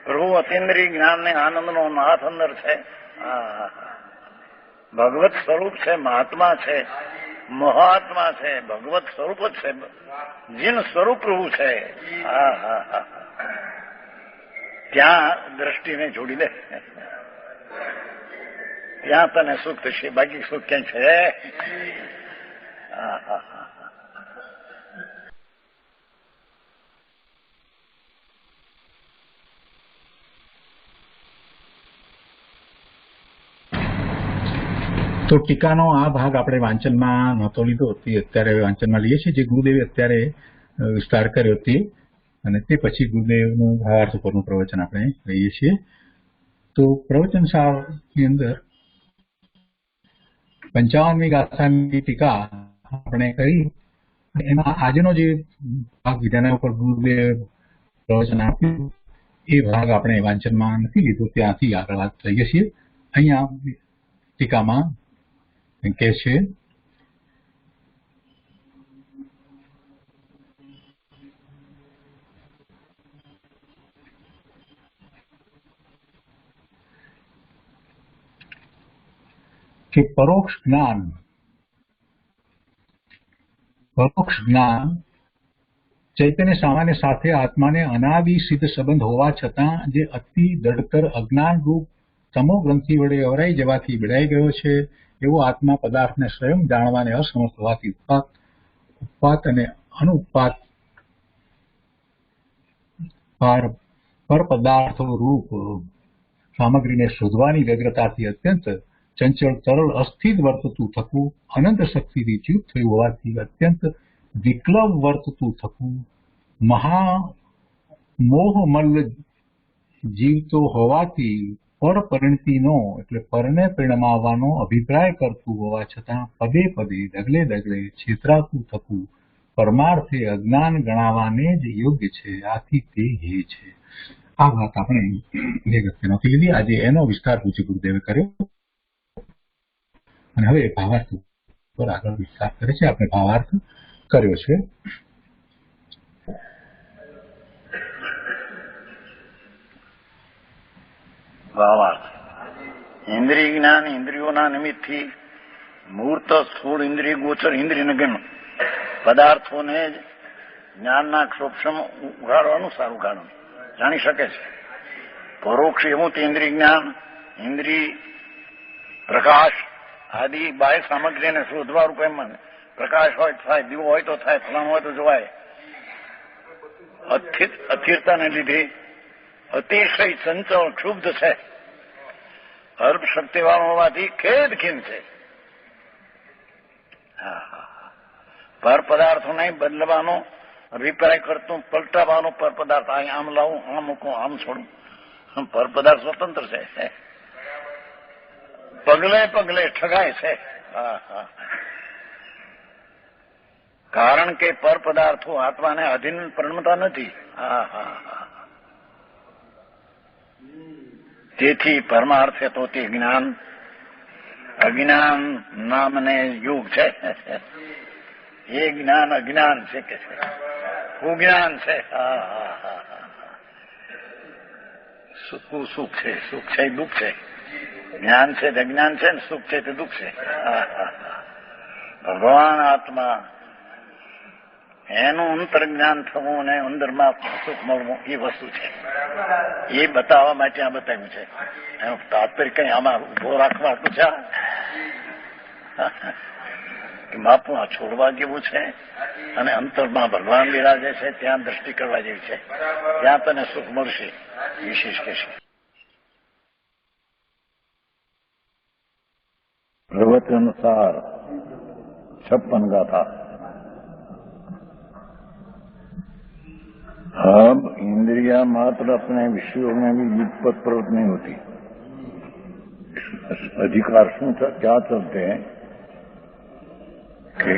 [SPEAKER 1] પ્રભુ અતિન્દ્રિય જ્ઞાનને આનંદનો નાથ અંદર છે. ભગવત સ્વરૂપ છે, મહાત્મા છે, મહાત્મા છે, ભગવત સ્વરૂપ જ છે, જીન સ્વરૂપ પ્રભુ છે. હા હા હા. ત્યાં દ્રષ્ટિને જોડી દે, ત્યાં તને સુખ થશે. બાકી સુખ ક્યાં છે? હા હા હા.
[SPEAKER 2] તો ટીકાનો આ ભાગ આપણે વાંચનમાં નહોતો લીધો, તે અત્યારે વાંચનમાં લઈએ છીએ, જે ગુરુદેવે અત્યારે વિસ્તાર કર્યો તે, અને તે પછી ગુરુદેવનું ભાવાર્થ ઉપરનું પ્રવચન આપણે લઈએ છીએ. તો પ્રવચન સારની અંદર 55મી ગાથાની ટીકા આપણે કરી. એમાં આજનો જે ભાગ વિધાના ઉપર ગુરુદેવ પ્રવચન આપ્યું એ ભાગ આપણે વાંચનમાં નથી લીધો, ત્યાંથી આગળ વાત લઈએ છીએ. અહીંયા ટીકામાં કહે છે કે પરોક્ષ જ્ઞાન ચૈતન્ય સામાન્ય સાથે આત્માને અનાદિ સિદ્ધ સંબંધ હોવા છતાં જે અતિ દડતર અજ્ઞાન રૂપ તમો ગ્રંથિ વડે અવરાઈ જવાથી બિડાઈ ગયો છે એવો આત્મા પદાર્થને સ્વયં જાણવાને અસમર્થ હોવાથી ઉત્પાત અને અનુત્પાત પર પદાર્થો રૂપ સામગ્રીને શોધવાની વ્યગ્રતાથી અત્યંત ચંચળ તરલ અસ્થિર વર્તતું થકું, અનંત શક્તિથી ચ્યુત થયું હોવાથી અત્યંત વિક્લવ વર્તતું થકું, મહામોહમલ્લ જીવતો હોવાથી પર પરિણતિનો એટલે પરને પરિણમાવવાનો અભિપ્રાય કરતું હોવા છતાં પદે પદે ડગલે ડગલે છેતરાતું થકું પરમાર્થે અજ્ઞાન ગણાવાને જ યોગ્ય છે. આથી તે હે છે. આ વાત આપણે બે વ્યક્તિ નહોતી લીધી, આજે એનો વિસ્તાર પૂછ્ય ગુરુદેવે કર્યો અને હવે ભાવાર્થ પર આગળ વિસ્તાર કરે છે. આપણે ભાવાર્થ કર્યો છે.
[SPEAKER 1] ભાવાર્થ. ઇન્દ્રિય જ્ઞાન ઇન્દ્રિયોના નિમિત્તથી મૂર્ત સ્થૂળ ઇન્દ્રિય ગોચર ઇન્દ્રિયને ગણ પદાર્થોને જ્ઞાનના ક્ષોક્ષમ ઉઘાડવાનું સારું ઉઘાડવાનું જાણી શકે છે. પરોક્ષ એવું તે ઇન્દ્રિય જ્ઞાન ઇન્દ્રિય પ્રકાશ આદિ બાહ્ય સામગ્રીને શોધવા રૂપે પ્રકાશ હોય તો થાય, દીવો હોય તો થાય, ફલાણ હોય તો જોવાય. અસ્થિરતાને લીધે અતિશય ચંચળ ક્ષુબ્ધ છે, અલ્પ શક્તિવાળો હોવાથી ખેદખીન છે. પર પદાર્થોને બદલવાનો અભિપ્રાય કરતું પલટાવાનો પર પદાર્થ આમ લાવું, આમ મૂકું, આમ છોડું. પર પદાર્થ સ્વતંત્ર છે, પગલે પગલે ઠગાય છે. કારણ કે પર પદાર્થો આત્માને અધીન પરણતા નથી. તેથી પરમાર્થે તો તે જ્ઞાન અજ્ઞાન નામને યુગ છે. એ જ્ઞાન અજ્ઞાન છે કે છે, કુજ્ઞાન છે. સુખ છે, સુખ છે દુઃખ છે, જ્ઞાન છે તે અજ્ઞાન છે, ને સુખ છે તે દુઃખ છે. ભગવાન આત્મા એનું અંતર્જ્ઞાન થવું અને અંદરમાં સુખ મળવું એ વસ્તુ છે. એ બતાવવા માટે આ બતાવ્યું છે. એનું તાત્પર્ય કઈ આમાં ઉભો રાખવા છે કે બાપુ આ છોડવા જેવું છે અને અંતરમાં ભગવાન બિરાજે છે, ત્યાં દ્રષ્ટિ કરવા જેવી છે, ત્યાં તને સુખ મળશે. વિશેષ કે છે प्रवचन सार 56 गाथा. अब इंद्रिया मात्र अपने विषयों में भी युगपत प्रवृत्त नहीं होती. अधिकार શું क्या चलते हैं कि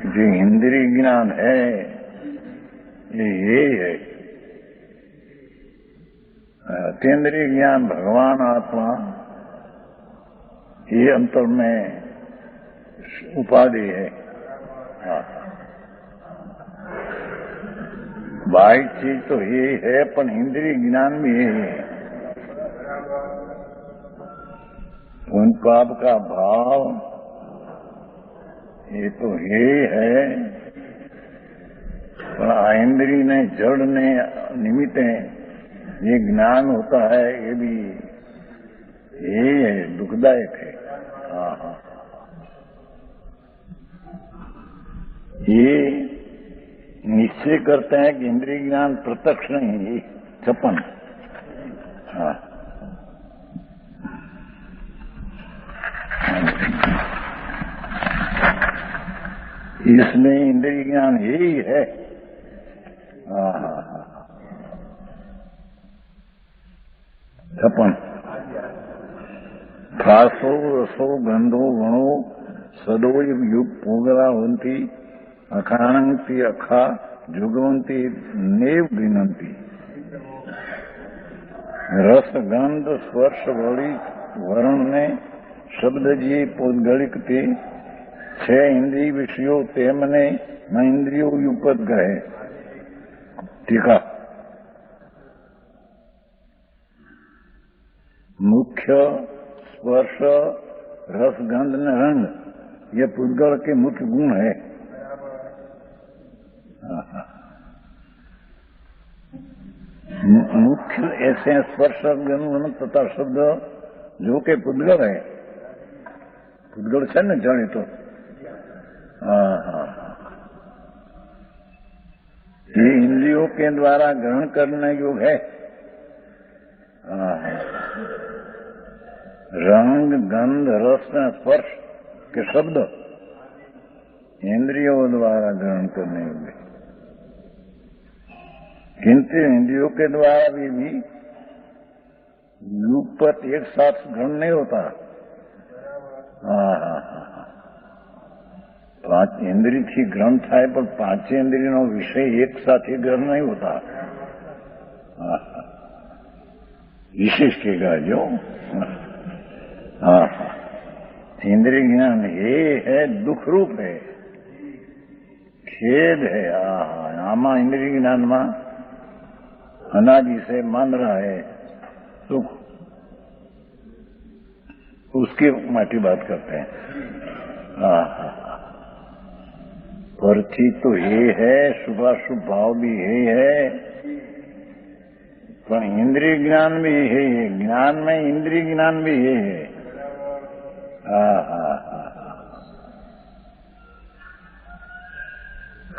[SPEAKER 1] जो इंद्रिय ज्ञान है ये है अतीन्द्रिय ज्ञान भगवान आत्मा, ये अंतर में उपाधि है. बाह्य चीज तो ये है, पर इंद्रिय ज्ञान भी ये है. उन पाप का भाव ये तो ये है, पर इंद्रिय ने जड़ ने निमित्ते ये ज्ञान होता है, ये भी ये है, दुखदायक है. ये निश्चय करते हैं कि इंद्रिय ज्ञान प्रत्यक्ष नहीं, ये 56. इसमें इंद्रिय ज्ञान यही है. छप्पन. खासो रसो गंधो गणो सदो युग पूगरावंती अखाणंती अखा जुगवंती नेव गिनंती. रस गंध स्पर्श वળી वर्ण ने शब्द जी पौद्गलिकती छह इंद्रिय विषयों तेमने न इंद्रियों युगपत गए. टीका. मुख्य स्पर्श रस गंध न रंग ये पुद्गल के मुख्य गुण है. मुख्य ऐसे स्पर्श गंध तथा शब्द जो के पुद्गल है. पुद्गल है न जाने तो ये इंद्रियों के द्वारा ग्रहण करने योग्य है. रंग गंध रस स्पर्श के शब्द इंद्रियों द्वारा ग्रहण करने योग्य, किंतु इंद्रियों के द्वारा भी युगपत एक साथ ग्रहण नहीं होता. 5 इंद्रिय थी ग्रहण थाय, पर 5 इंद्रिय नो विषय एक साथ ग्रहण नहीं होता. विशेष केगा जो इंद्रिय ज्ञान ये है, दुख रूप है, खेद है. आमा इंद्रिय ज्ञान में अनादि से मान रहा है सुख, उसके माटी बात करते हैं. परथी तो ये है, शुभाशुभ भाव भी ये है, पर इंद्रिय ज्ञान भी ये है. ज्ञान में इंद्रिय ज्ञान भी ये है.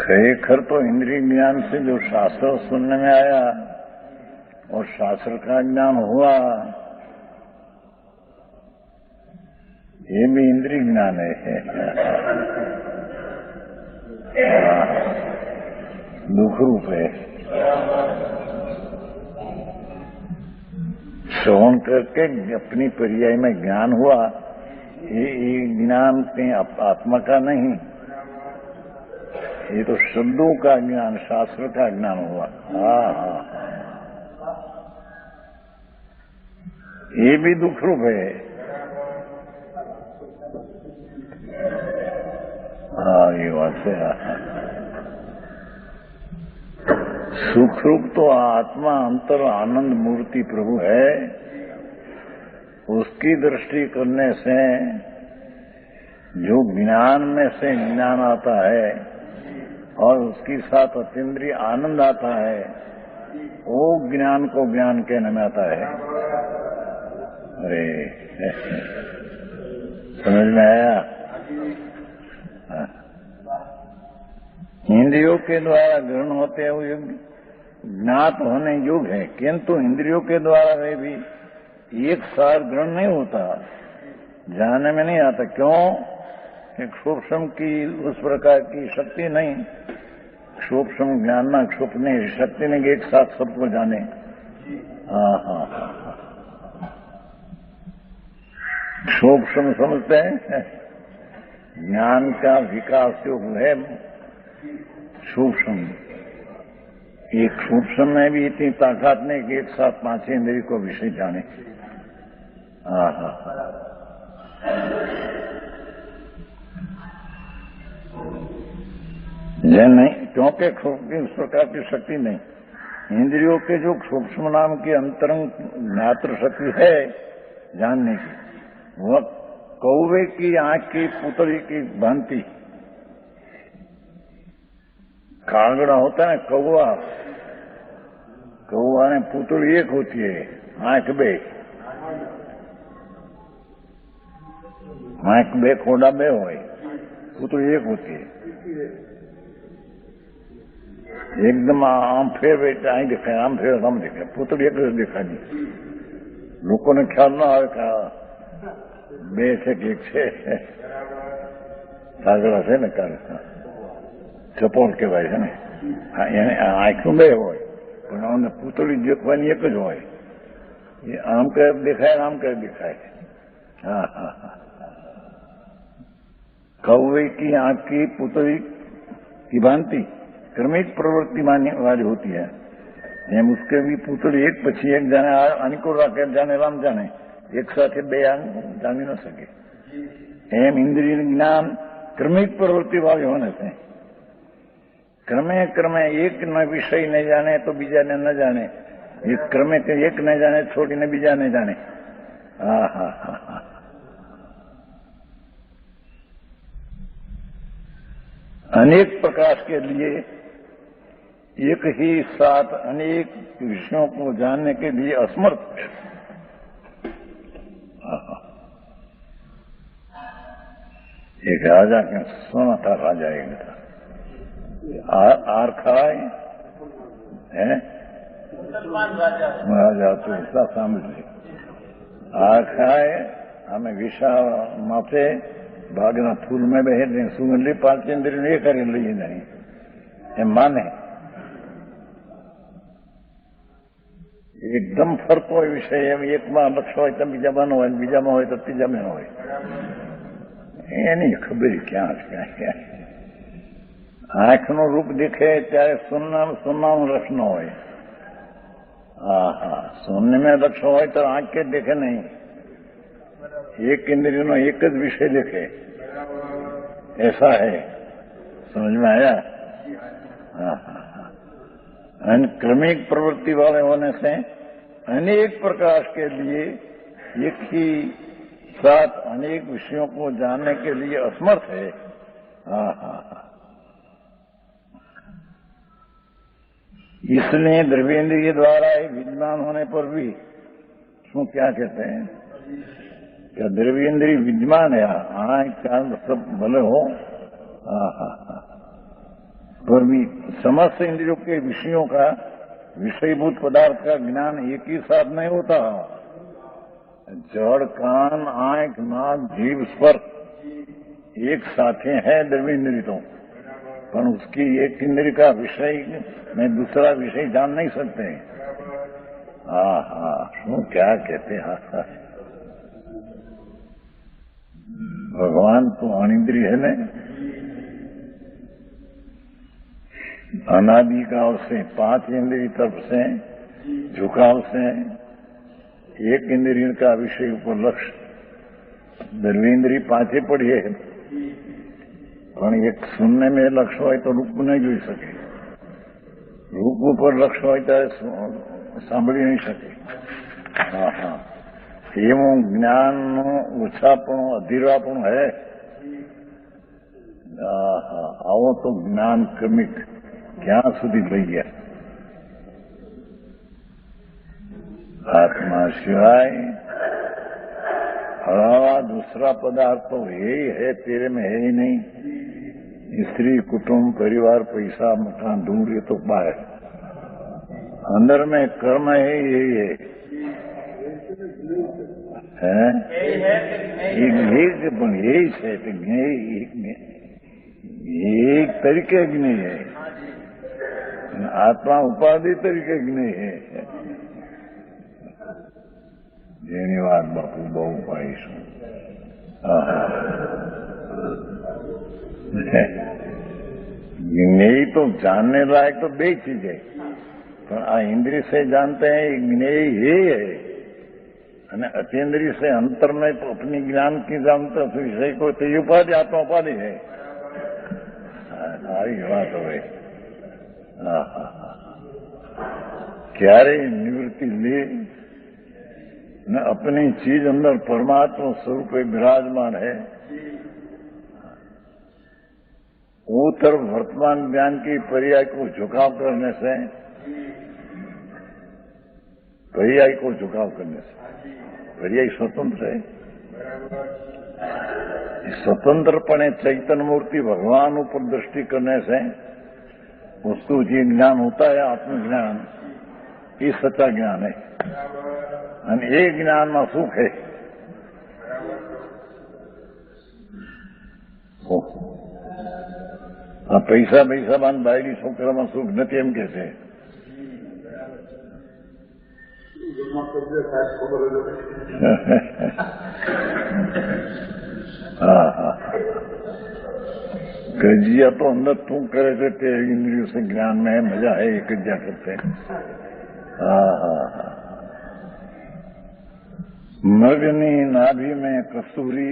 [SPEAKER 1] खरेखर तो इंद्रिय ज्ञान से जो शास्त्र सुनने में आया और शास्त्र का ज्ञान हुआ, ये भी इंद्रिय ज्ञान है. दुख रूप है. श्रवण करके अपनी पर्याय में ज्ञान हुआ, ये ज्ञान कहीं आत्मा का नहीं, ये तो शब्दों का ज्ञान, शास्त्र का ज्ञान हुआ। हाँ हाँ, ये भी दुख रूप है। हाँ, ये बात है। सुख रूप तो आत्मा अंतर आनंद मूर्ति प्रभु है, उसकी दृष्टि करने से जो ज्ञान में से ज्ञान आता है और उसके साथ अतीन्द्रिय आनंद आता है, वो ज्ञान को ज्ञान कहने में आता है। अरे समझ में आया? इंद्रियों के द्वारा ग्रहण होते हैं वो ज्ञात होने योग्य है, किंतु इंद्रियों के द्वारा वे भी एक साथ ग्रहण नहीं होता, जानने में नहीं आता। क्यों? कि सूक्ष्म की उस प्रकार की शक्ति नहीं, सूक्ष्म ज्ञान में सूक्ष्म शक्ति नहीं एक साथ सबको जाने। हाँ हाँ, सूक्ष्म समझते हैं, ज्ञान का विकास जो है सूक्ष्म, एक सूक्ष्म में भी इतनी ताकत नहीं कि एक साथ पांच इंद्रिय को विषय जाने। हाँ हाँ, ये नहीं, क्योंकि उस प्रकार की शक्ति नहीं। इंद्रियों के जो सूक्ष्म नाम की अंतरंग ज्ञात्र शक्ति है जानने की, वह कौवे की आंख की पुतली की भांति, कागड़ा होता है कौवा, कौवा ने पुतली एक होती है, आंख बे, आंख बे खोड़ा बे हो, पुतली एक होती है। एकदम आम फेर बेटा અહીં દેખાય, આમ ફેર આમ દેખાય, પૂતળી એક જ દેખાય। લોકોને ખ્યાલ ના આવે કે બે છે કે એક છે, કાગડા છે ને, ચપોળ કહેવાય છે ને, એને આંખનું બે હોય પણ પૂતળી દેખવાની એક જ હોય, એ આમ કરે દેખાય, આમ करे દેખાય। हाँ हाँ हाँ, कौवे की आंख की पुतली की भांति क्रमिक प्रवृत्ति वाली होती है, एम उसके भी पुतली एक पछी एक जाने अनुकूल राखे, जाने राम जाने, एक साथ बे जानी न सके। एम इंद्रिय ज्ञान क्रमिक प्रवृत्ति वाले होने से क्रमे क्रमे एक न विषय न जाने तो बीजा ने न जाने, एक क्रमे एक न जाने छोड़ीने बीजा ने जाने। हाँ हाँ हाँ हाँ, अनेक प्रकाश के लिए एक ही साथ अनेक विषयों को जानने के लिए असमर्थ है। एक राजा के सोना था, राजा एक था, आर खाए है राजा तो ऐसा समझ ली, आर खाए हमें विषा माथे भागना फूल में बहे सुगंध ली, पांच इंद्रिय ये कर ली नहीं, ये माने एकदम फर्क हो विषय। एक में लक्ष्य हो तो बीजा में हो, बीजा में हो तो तीजा में हो, ये नहीं खबर क्या क्या। आंख नो रूप दिखे त्यारे सुनना लक्ष्य न हो। हाँ हाँ, सुनने में लक्ष्य हो तो आंख के देखे नहीं, एक इंद्रिय नो एक ज विषय देखे, ऐसा है। समझ में आया? हाँ हाँ हाँ, क्रमिक प्रवृत्ति वाले होने से अनेक प्रकाश के लिए एक ही साथ अनेक विषयों को जानने के लिए असमर्थ है। हाँ हाँ हाँ, इसलिए द्रव्येंद्रिय द्वारा विद्यमान होने पर भी उसको क्या कहते हैं, क्या द्रव्येंद्रिय विद्यमान है, आंख कान सब भले हो, हाँ हाँ हाँ, पर भी समस्त इंद्रियों के विषयों का, विषयभूत पदार्थ का ज्ञान एक ही साथ नहीं होता। जड़ कान आंख नाक जीभ स्पर्श एक साथ है द्रव्येंद्रिय तो, पर उसकी एक इंद्रिय का विषय में दूसरा विषय जान नहीं सकते। हाँ हाँ, શું क्या कहते हैं? हाँ, भगवान तो अनिंद्रिय है ना, अनादिकाल से 5 इंद्रिय तरफ से झुकाव से एक इंद्रिय का विषय पर लक्ष्य द्रव्येन्द्रिय 5 पड़ी है, પણ એક શૂન્ય में લક્ષ્ય હોય તો રૂપ નહીં જોઈ શકે, રૂપ ઉપર લક્ષ્ય હોય ત્યારે સાંભળી નહીં શકે. હા હા, એવું જ્ઞાનનું ઓછાપણું અધીરાપણું હે. આવો તો જ્ઞાન ક્રમિક ક્યાં સુધી લઈ ગયા. आत्मा सिवाय अलावा दूसरा पदार्थ तो यही है, तेरे में है ही नहीं. स्त्री कुटुंब परिवार पैसा मकान दूर ये तो बाहर, अंदर में कर्म है यही है. પણ यही છે एक तरीके ज्ञ है, आत्मा उपाधि तरीके ज्ञ है. જેની વાત બાપુ બહુ પાડીશું. ज्ञेय तो जानने लायक तो 2 चीजें, पर आ इंद्रिय से जानते हैं ज्ञेय ये है, અને अतीन्द्रिय से अंतर में तो अपनी ज्ञान की जानते विषय को तो उपाधि आत्मा उपाधि है. सारी बात हो गई. क्यारे निवृत्ति ले न अपनी चीज अंदर परमात्मा स्वरूप विराजमान है. वो तरफ वर्तमान ज्ञान की पर्याय को झुकाव करने से, पर्याय को झुकाव करने से, पर्याय स्वतंत्र है. स्वतंत्रपणे चैतन्य मूर्ति भगवान ऊपर दृष्टि करने से वस्तु जी ज्ञान होता है, आत्मज्ञान, ये सच्चा ज्ञान है. અને એ જ્ઞાનમાં સુખ है. આ પૈસા બાન બાયડી છોકરામાં સુખ નથી એમ કે છે. गजिया तो अंदर तू करे थे ते इंद्रियों से ज्ञान में मजा है, एक गजिया करते. हाँ हाँ हाँ. मर्गनी नाभि में कस्तूरी,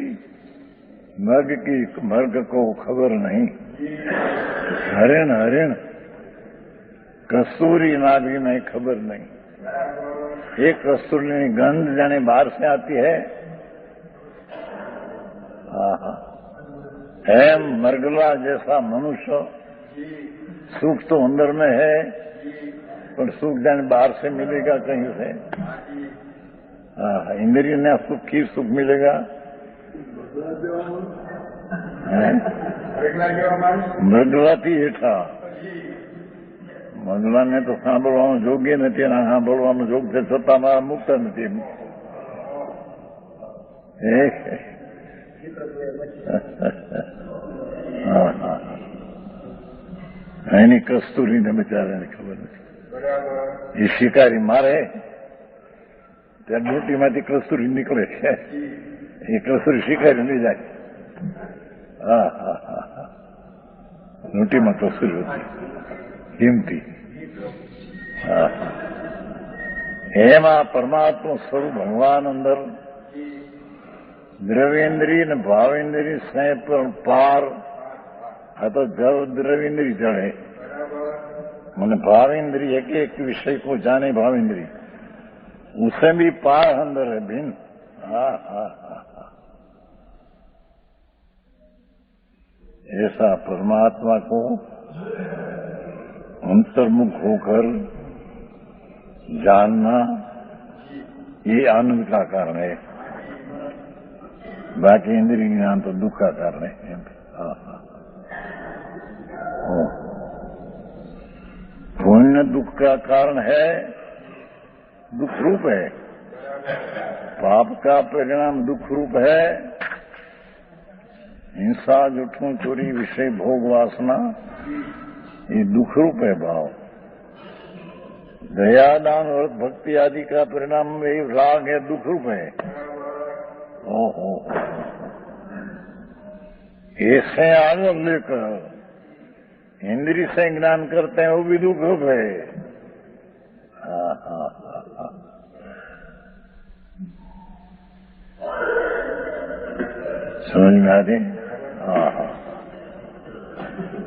[SPEAKER 1] मर्ग को खबर नहीं. हरिण कस्तूरी नाभि में खबर नहीं. एक कस्तूरी गंध जाने बाहर से आती है. एम मरगला जैसा मनुष्य सुख तो अंदर में है, पर सुख जाने बाहर से मिलेगा कहीं से. इंद्रिय ने सुख की सुख मिलेगा. મૃગલાથી હેઠા. મૃગલાને તો સાંભળવાનું યોગ્ય નથી, અને સાંભળવાનું યોગ્ય છતાં મારા મુક્ત નથી. એની કસ્તુરીને બિચારાને ખબર નથી. એ શિકારી મારે ત્યાં ડ્યુટીમાંથી કસ્તુરી નીકળે છે, એ કસ્તુરી શિકારી લઈ જાય. હા હા હા હા, ડ્યુટીમાં કસ્તુરી હતી કિંમતી. હા, એમાં પરમાત્મા સ્વરૂપ ભગવાન અંદર દ્રવ્યેન્દ્રિય અને ભાવેન્દ્રિય સ્નેહ પર પાર. આ તો દ્રવ્યેન્દ્રિય ચढ़े मैंने भावेंद्रिय एक विषय को जाने, भावेंद्रिय उसे भी पार अंदर है भिन्न. हाँ हाँ हाँ हाँ, ऐसा परमात्मा को अंतर्मुख होकर जानना ये आनंद का कारण है. बाकी इंद्रिय ज्ञान तो दुख का कारण है. हाँ हाँ, पुण्य दुख का कारण है, दुख रूप है. पाप का परिणाम दुख रूप है. हिंसा, जुठूं, चोरी, विषय, भोग, वासना ये दुख रूप है भाव. दया, दान, व्रत, भक्ति आदि का परिणाम राग है, दुख रूप है. ओहो, ऐसे आनंद लेकर इंद्रिय से ज्ञान करते हैं वो भी दुख रूप है। समझ में आ रही?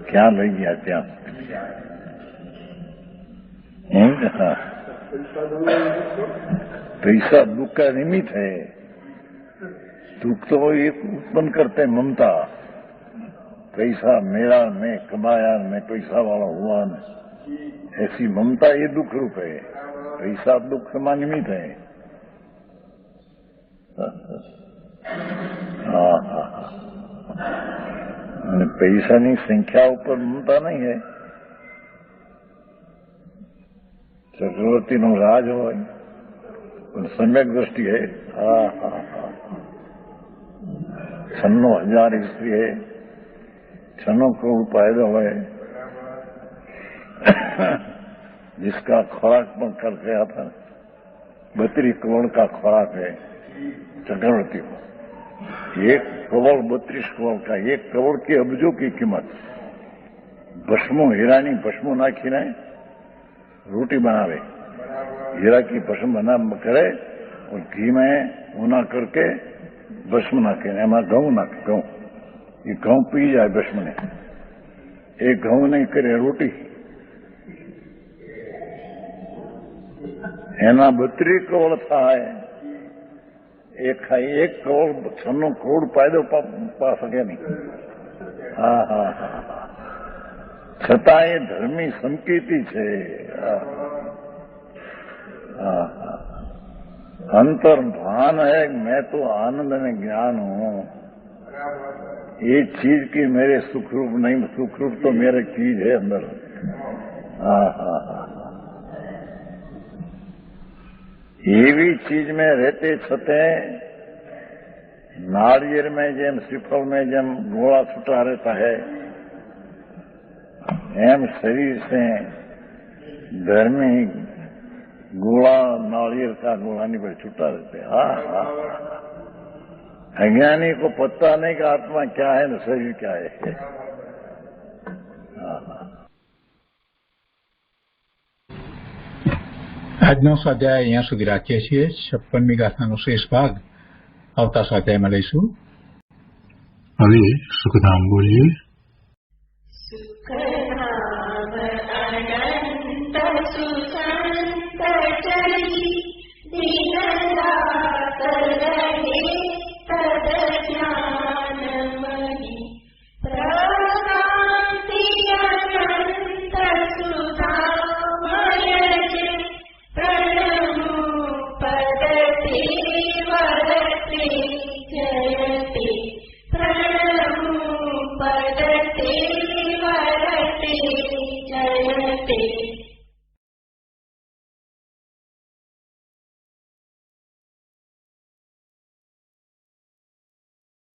[SPEAKER 1] क्या लग गया क्या? पैसा दुख का निमित्त है। दुख तो एक उत्पन्न करते ममता। पैसा मेरा, मैं कमाया, मैं पैसा वाला हुआ, ऐसी ममता ये दुख रूप है। पैसा दुख का निमित्त है। અને પૈસાની સંખ્યા ઉપર મમતા નહીં है। ચક્રવર્તીનો રાજ હોય પણ સમ્યક દ્રષ્ટિ है। 96,000 स्त्री है, 96 करोड़ पैदा हुए, जिसका खुराक पण कर गया था 32 करोड़ का खुराक है चक्रवर्ती को। 1 करोड़ 32 करोड़ का, 1 करोड़ की अबजों की कीमत। भस्मो हीरानी भस्मो नाखीने रोटी बनावे, हीरा की भस्म बना करे और घी में ऊना करके भस्म नाखे, एमा घऊं नाखे। घऊं ये घऊं पी जाए भस्म ने, एक घऊं नहीं करे रोटी। एना 32 करोड़ था है। 1 करोड़ 96 करोड़ पैदो पा सके नहीं। छता ये धर्मी संकीर्ति है। अंतर भान है मैं तो आनंद में ज्ञान हूं। ये चीज की मेरे सुखरूप नहीं, सुखरूप तो मेरे चीज है अंदर। ये भी चीज में रहते छते नारियल में जेम श्रीफल में जेम गोला छूटा रहता है, एम शरीर से धर्मी गोला नारियल का गोला नहीं पर छूटा रहते। अज्ञानी को पता नहीं कि आत्मा क्या है न शरीर क्या है।
[SPEAKER 2] આજનો સ્વાધ્યાય અહીંયા સુધી રાખીએ છીએ। 56મી ગાથાનો શેષ ભાગ આવતા સ્વાધ્યાયમાં લઈશું। હવે સુખધામ બોલીએ।
[SPEAKER 4] जयते